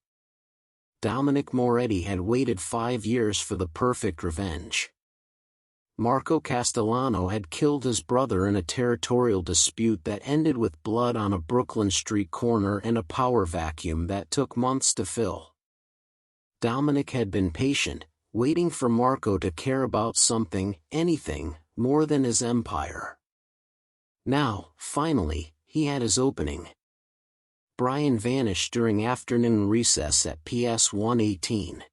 A: Dominic Moretti had waited 5 years for the perfect revenge. Marco Castellano had killed his brother in a territorial dispute that ended with blood on a Brooklyn street corner and a power vacuum that took months to fill. Dominic had been patient, waiting for Marco to care about something, anything, more than his empire. Now, finally, he had his opening. Brian vanished during afternoon recess at PS 118.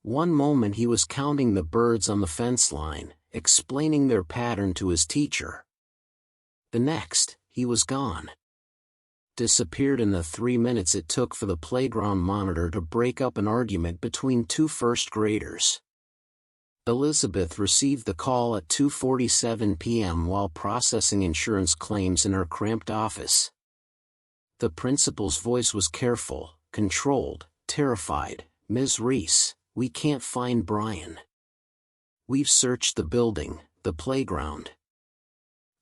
A: One moment he was counting the birds on the fence line, explaining their pattern to his teacher. The next, he was gone. Disappeared in the 3 minutes it took for the playground monitor to break up an argument between two first graders. Elizabeth received the call at 2:47 p.m. while processing insurance claims in her cramped office. The principal's voice was careful, controlled, terrified. "Ms. Reese, we can't find Brian. We've searched the building, the playground."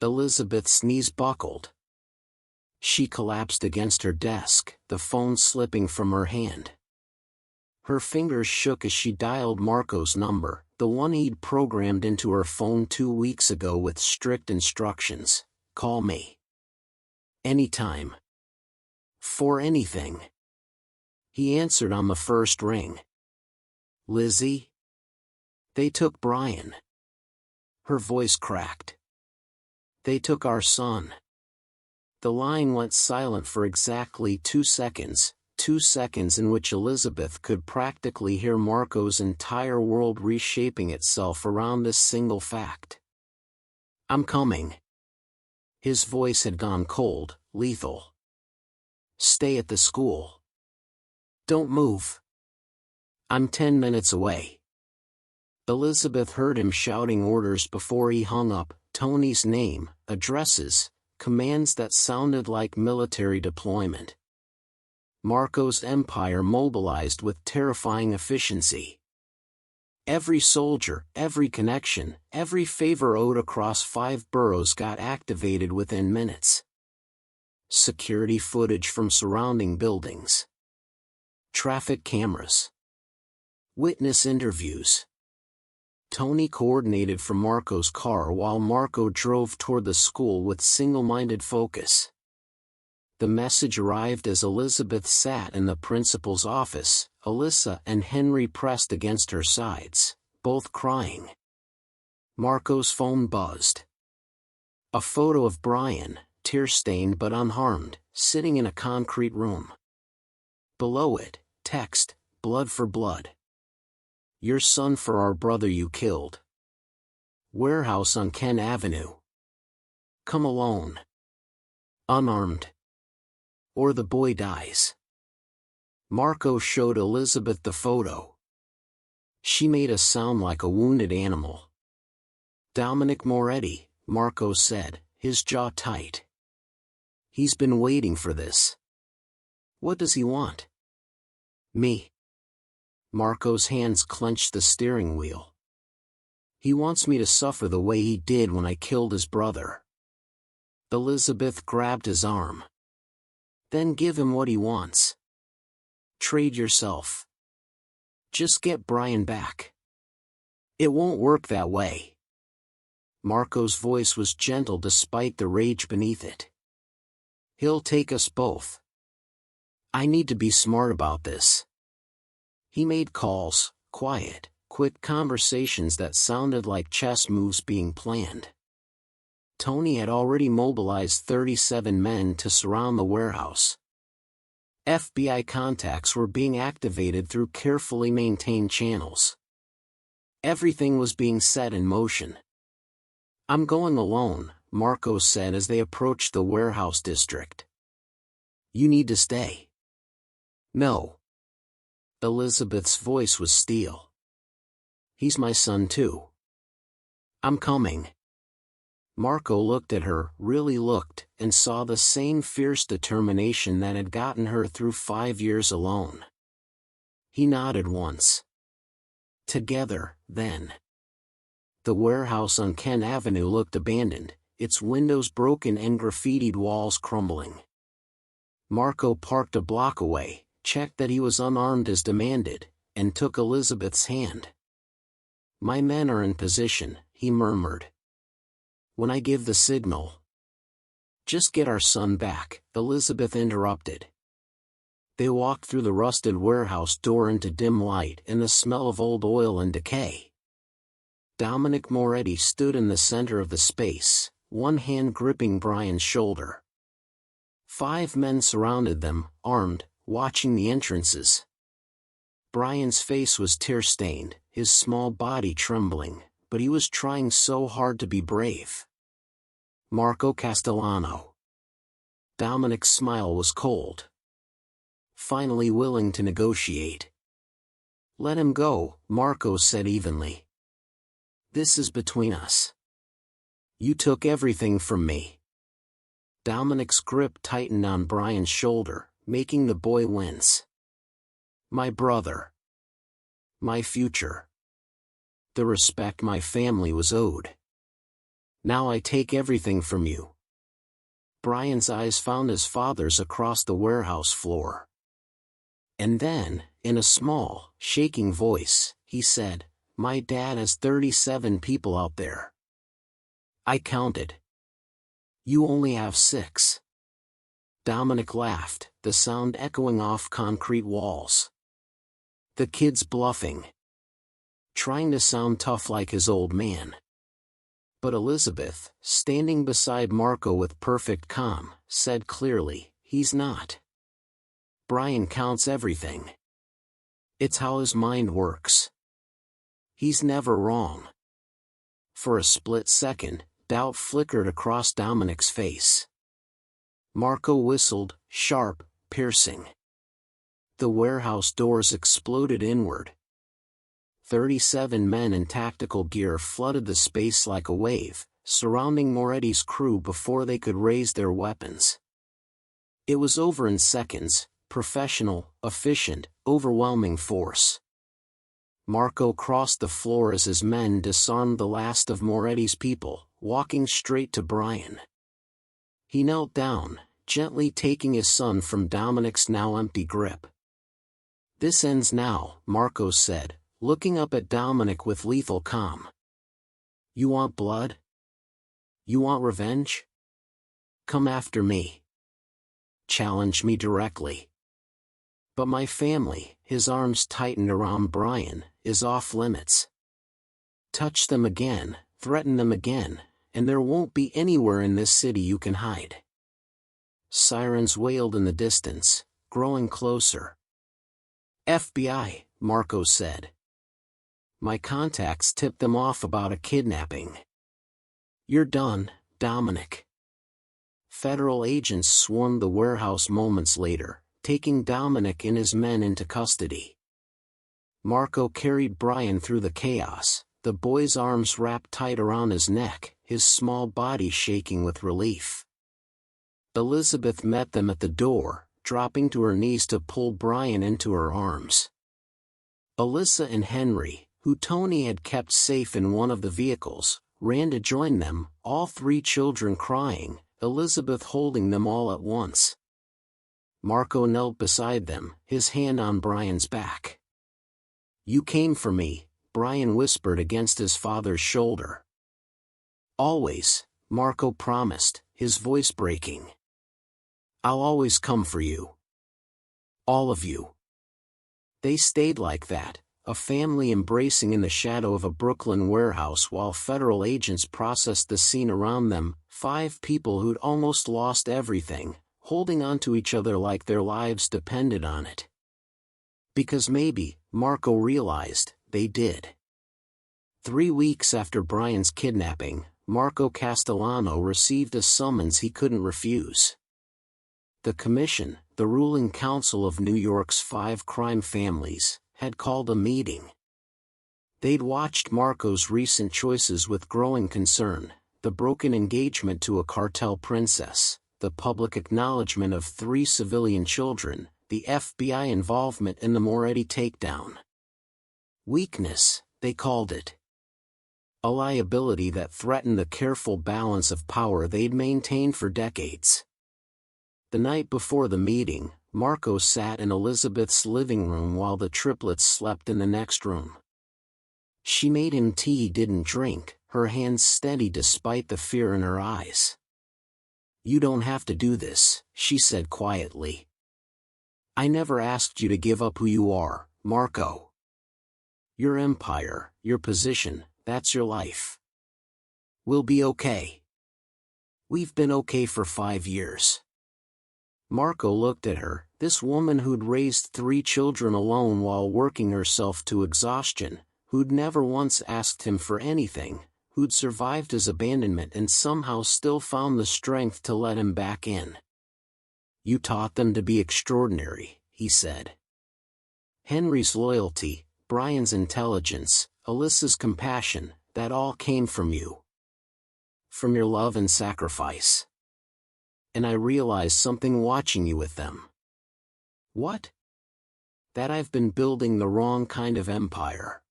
A: Elizabeth's knees buckled. She collapsed against her desk, the phone slipping from her hand. Her fingers shook as she dialed Marco's number, the one he'd programmed into her phone 2 weeks ago with strict instructions: "Call me. Anytime. For anything." He answered on the first ring. "Lizzie? They took Brian." Her voice cracked. "They took our son." The line went silent for exactly 2 seconds, 2 seconds in which Elizabeth could practically hear Marco's entire world reshaping itself around this single fact. "I'm coming." His voice had gone cold, lethal. "Stay at the school. Don't move. I'm 10 minutes away." Elizabeth heard him shouting orders before he hung up, Tony's name, addresses, commands that sounded like military deployment. Marco's empire mobilized with terrifying efficiency. Every soldier, every connection, every favor owed across 5 boroughs got activated within minutes. Security footage from surrounding buildings. Traffic cameras. Witness interviews. Tony coordinated from Marco's car while Marco drove toward the school with single-minded focus. The message arrived as Elizabeth sat in the principal's office, Alyssa and Henry pressed against her sides, both crying. Marco's phone buzzed. A photo of Brian, tear-stained but unharmed, sitting in a concrete room. Below it, text, "Blood for blood. Your son for our brother you killed. Warehouse on Ken Avenue. Come alone. Unarmed. Or the boy dies." Marco showed Elizabeth the photo. She made a sound like a wounded animal. "Dominic Moretti," Marco said, his jaw tight. "He's been waiting for this. What does he want?" "Me." Marco's hands clenched the steering wheel. "He wants me to suffer the way he did when I killed his brother." Elizabeth grabbed his arm. "Then give him what he wants. Trade yourself. Just get Brian back." "It won't work that way." Marco's voice was gentle despite the rage beneath it. "He'll take us both. I need to be smart about this." He made calls, quiet, quick conversations that sounded like chess moves being planned. Tony had already mobilized 37 men to surround the warehouse. FBI contacts were being activated through carefully maintained channels. Everything was being set in motion. "I'm going alone," Marco said as they approached the warehouse district. "You need to stay." "No." Elizabeth's voice was steel. "He's my son too. I'm coming." Marco looked at her, really looked, and saw the same fierce determination that had gotten her through 5 years alone. He nodded once. "Together, then." The warehouse on Kent Avenue looked abandoned, its windows broken and graffitied walls crumbling. Marco parked a block away, checked that he was unarmed as demanded, and took Elizabeth's hand. "My men are in position," he murmured. "When I give the signal." "Just get our son back," Elizabeth interrupted. They walked through the rusted warehouse door into dim light and the smell of old oil and decay. Dominic Moretti stood in the center of the space, one hand gripping Brian's shoulder. 5 men surrounded them, armed, watching the entrances. Brian's face was tear-stained, his small body trembling, but he was trying so hard to be brave. Marco Castellano. Dominic's smile was cold. Finally willing to negotiate. "Let him go," Marco said evenly. "This is between us. You took everything from me." Dominic's grip tightened on Brian's shoulder, making the boy wince. "My brother. My future. The respect my family was owed. Now I take everything from you." Brian's eyes found his father's across the warehouse floor. And then, in a small, shaking voice, he said, "My dad has 37 people out there." I counted. "You only have 6. Dominic laughed, the sound echoing off concrete walls. The kid's bluffing. Trying to sound tough like his old man. But Elizabeth, standing beside Marco with perfect calm, said clearly, "He's not. Brian counts everything. It's how his mind works. He's never wrong." For a split second, doubt flickered across Dominic's face. Marco whistled, sharp, piercing. The warehouse doors exploded inward. 37 men in tactical gear flooded the space like a wave, surrounding Moretti's crew before they could raise their weapons. It was over in seconds, professional, efficient, overwhelming force. Marco crossed the floor as his men disarmed the last of Moretti's people, walking straight to Brian. He knelt down, gently taking his son from Dominic's now empty grip. "This ends now," Marco said, looking up at Dominic with lethal calm. "You want blood? You want revenge? Come after me. Challenge me directly. But my family," his arms tightened around Brian, "is off limits. Touch them again, threaten them again, and there won't be anywhere in this city you can hide." Sirens wailed in the distance, growing closer. "FBI," Marco said. "My contacts tipped them off about a kidnapping." "You're done, Dominic." Federal agents swarmed the warehouse moments later, taking Dominic and his men into custody. Marco carried Brian through the chaos, the boy's arms wrapped tight around his neck, his small body shaking with relief. Elizabeth met them at the door, dropping to her knees to pull Brian into her arms. Alyssa and Henry, who Tony had kept safe in one of the vehicles, ran to join them, all 3 children crying, Elizabeth holding them all at once. Marco knelt beside them, his hand on Brian's back. "You came for me," Brian whispered against his father's shoulder. "Always," Marco promised, his voice breaking. "I'll always come for you. All of you." They stayed like that, a family embracing in the shadow of a Brooklyn warehouse while federal agents processed the scene around them, 5 people who'd almost lost everything, holding on to each other like their lives depended on it. Because maybe, Marco realized, they did. 3 weeks after Brian's kidnapping, Marco Castellano received a summons he couldn't refuse. The Commission, the ruling council of New York's 5 crime families, had called a meeting. They'd watched Marco's recent choices with growing concern, the broken engagement to a cartel princess, the public acknowledgement of 3 civilian children, the FBI involvement in the Moretti takedown. Weakness, they called it. a liability that threatened the careful balance of power they'd maintained for decades. The night before the meeting, Marco sat in Elizabeth's living room while the triplets slept in the next room. She made him tea he didn't drink, her hands steady despite the fear in her eyes. "You don't have to do this," she said quietly. "I never asked you to give up who you are, Marco. Your empire, your position, that's your life. We'll be okay. We've been okay for 5 years." Marco looked at her, this woman who'd raised 3 children alone while working herself to exhaustion, who'd never once asked him for anything, who'd survived his abandonment and somehow still found the strength to let him back in. "You taught them to be extraordinary," he said. "Henry's loyalty, Brian's intelligence, Alyssa's compassion, that all came from you. From your love and sacrifice. And I realized something watching you with them." "What?" "That I've been building the wrong kind of empire."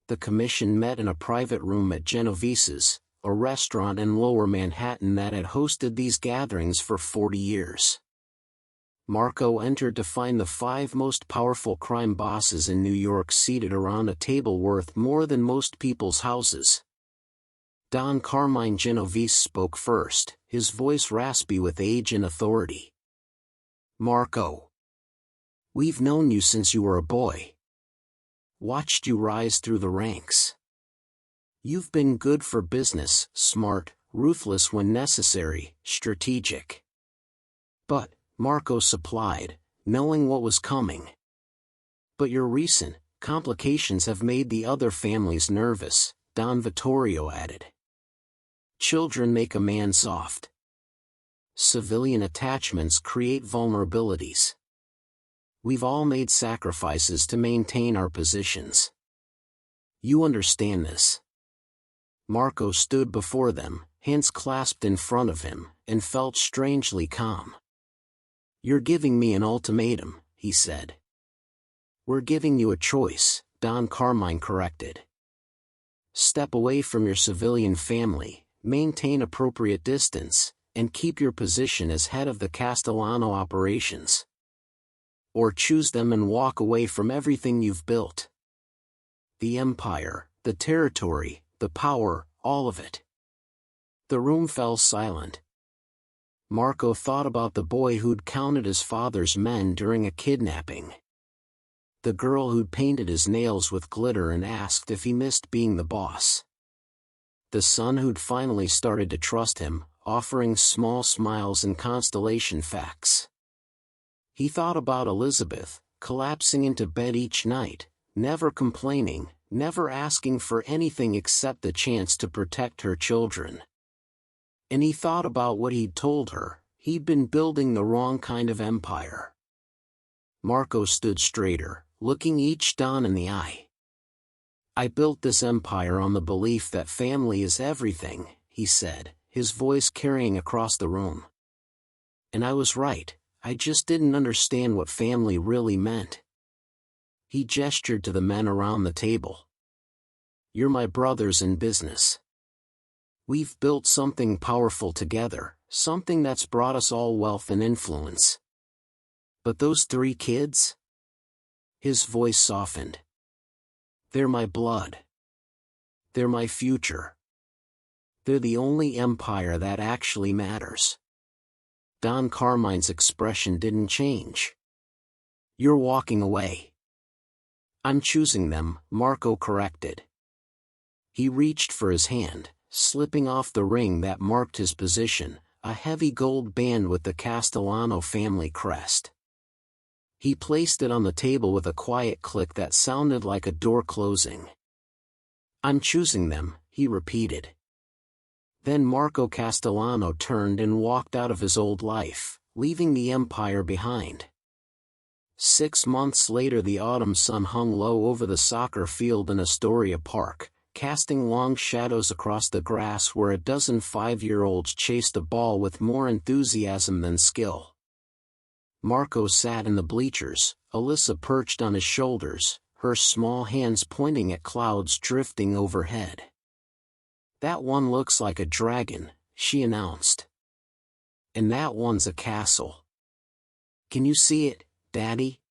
A: The commission met in a private room at Genovese's, a restaurant in Lower Manhattan that had hosted these gatherings for 40 years. Marco entered to find the 5 most powerful crime bosses in New York seated around a table worth more than most people's houses. Don Carmine Genovese spoke first, his voice raspy with age and authority. "Marco. We've known you since you were a boy. Watched you rise through the ranks. You've been good for business, smart, ruthless when necessary, strategic." "But," Marco supplied, knowing what was coming. "But your recent complications have made the other families nervous," Don Vittorio added. "Children make a man soft. Civilian attachments create vulnerabilities. We've all made sacrifices to maintain our positions. You understand this." Marco stood before them, hands clasped in front of him, and felt strangely calm. "You're giving me an ultimatum," he said. "We're giving you a choice," Don Carmine corrected. "Step away from your civilian family, maintain appropriate distance, and keep your position as head of the Castellano operations. Or choose them and walk away from everything you've built. The empire, the territory, the power, all of it." The room fell silent. Marco thought about the boy who'd counted his father's men during a kidnapping. The girl who'd painted his nails with glitter and asked if he missed being the boss. The son who'd finally started to trust him, offering small smiles and constellation facts. He thought about Elizabeth, collapsing into bed each night, never complaining, never asking for anything except the chance to protect her children. And he thought about what he'd told her, he'd been building the wrong kind of empire. Marco stood straighter, looking each Don in the eye. "I built this empire on the belief that family is everything," he said, his voice carrying across the room. "And I was right. I just didn't understand what family really meant." He gestured to the men around the table. "You're my brothers in business. We've built something powerful together, something that's brought us all wealth and influence. But those 3 kids?" His voice softened. "They're my blood. They're my future. They're the only empire that actually matters." Don Carmine's expression didn't change. "You're walking away." "I'm choosing them," Marco corrected. He reached for his hand, slipping off the ring that marked his position, a heavy gold band with the Castellano family crest. He placed it on the table with a quiet click that sounded like a door closing. "I'm choosing them," he repeated. Then Marco Castellano turned and walked out of his old life, leaving the empire behind. 6 months later, the autumn sun hung low over the soccer field in Astoria Park, casting long shadows across the grass where a dozen 5-year-olds chased a ball with more enthusiasm than skill. Marco sat in the bleachers, Alyssa perched on his shoulders, her small hands pointing at clouds drifting overhead. "That one looks like a dragon," she announced. "And that one's a castle." "Can you see it, Daddy?"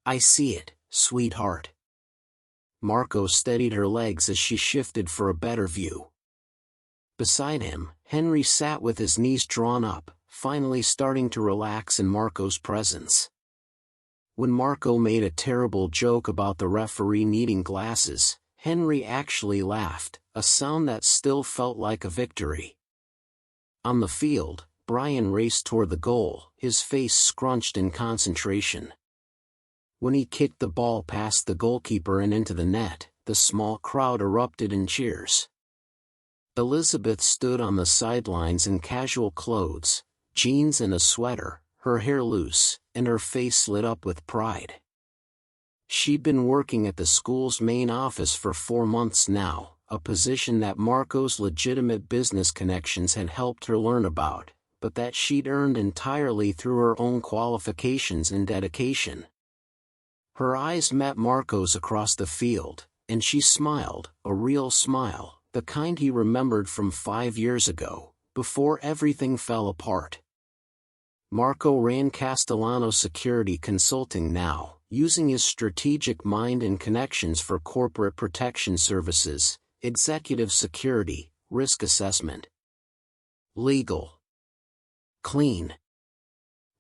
A: "I see it, sweetheart." Marco steadied her legs as she shifted for a better view. Beside him, Henry sat with his knees drawn up, finally starting to relax in Marco's presence. When Marco made a terrible joke about the referee needing glasses, Henry actually laughed, a sound that still felt like a victory. On the field, Brian raced toward the goal, his face scrunched in concentration. When he kicked the ball past the goalkeeper and into the net, the small crowd erupted in cheers. Elizabeth stood on the sidelines in casual clothes, jeans and a sweater, her hair loose, and her face lit up with pride. She'd been working at the school's main office for 4 months now, a position that Marco's legitimate business connections had helped her learn about, but that she'd earned entirely through her own qualifications and dedication. Her eyes met Marco's across the field, and she smiled, a real smile, the kind he remembered from 5 years ago, before everything fell apart. Marco ran Castellano Security Consulting now, using his strategic mind and connections for corporate protection services, executive security, risk assessment. Legal. Clean.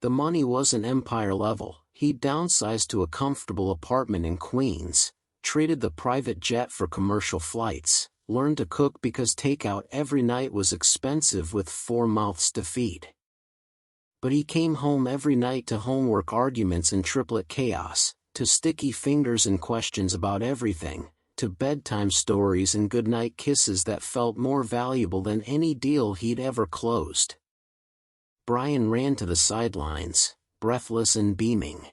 A: The money wasn't empire level. He'd downsized to a comfortable apartment in Queens, traded the private jet for commercial flights, learned to cook because takeout every night was expensive with 4 mouths to feed. But he came home every night to homework arguments and triplet chaos, to sticky fingers and questions about everything, to bedtime stories and goodnight kisses that felt more valuable than any deal he'd ever closed. Brian ran to the sidelines, breathless and beaming.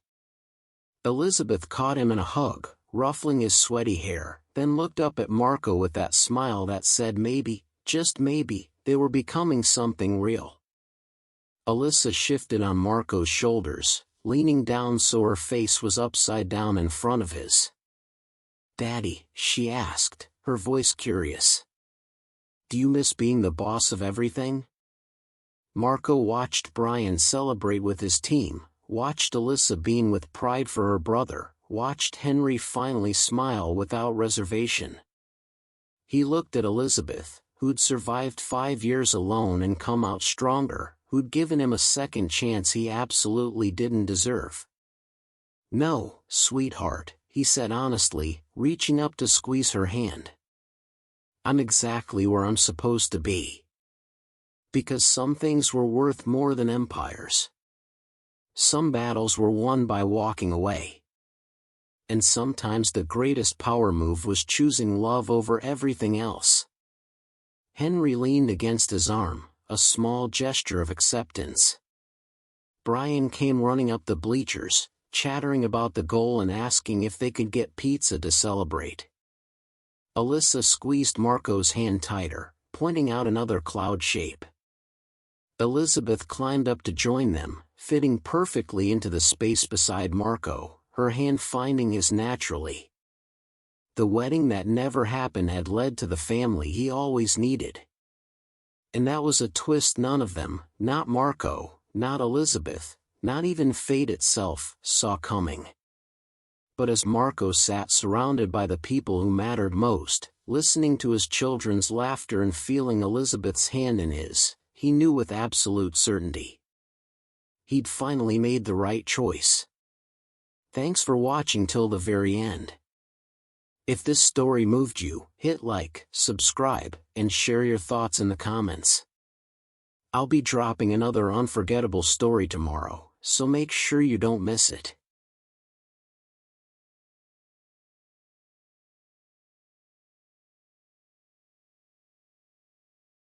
A: Elizabeth caught him in a hug, ruffling his sweaty hair, then looked up at Marco with that smile that said maybe, just maybe, they were becoming something real. Alyssa shifted on Marco's shoulders, leaning down so her face was upside down in front of his. "Daddy," she asked, her voice curious. "Do you miss being the boss of everything?" Marco watched Brian celebrate with his team, watched Alyssa beam with pride for her brother, watched Henry finally smile without reservation. He looked at Elizabeth, who'd survived 5 years alone and come out stronger, who'd given him a second chance he absolutely didn't deserve. "No, sweetheart," he said honestly, reaching up to squeeze her hand. "I'm exactly where I'm supposed to be. Because some things were worth more than empires. Some battles were won by walking away. And sometimes the greatest power move was choosing love over everything else." Henry leaned against his arm, a small gesture of acceptance. Brian came running up the bleachers, chattering about the goal and asking if they could get pizza to celebrate. Alyssa squeezed Marco's hand tighter, pointing out another cloud shape. Elizabeth climbed up to join them, fitting perfectly into the space beside Marco, her hand finding his naturally. The wedding that never happened had led to the family he always needed. And that was a twist none of them, not Marco, not Elizabeth, not even fate itself, saw coming. But as Marco sat surrounded by the people who mattered most, listening to his children's laughter and feeling Elizabeth's hand in his, he knew with absolute certainty. He'd finally made the right choice. Thanks for watching till the very end. If this story moved you, hit like, subscribe, and share your thoughts in the comments. I'll be dropping another unforgettable story tomorrow, so make sure you don't miss it.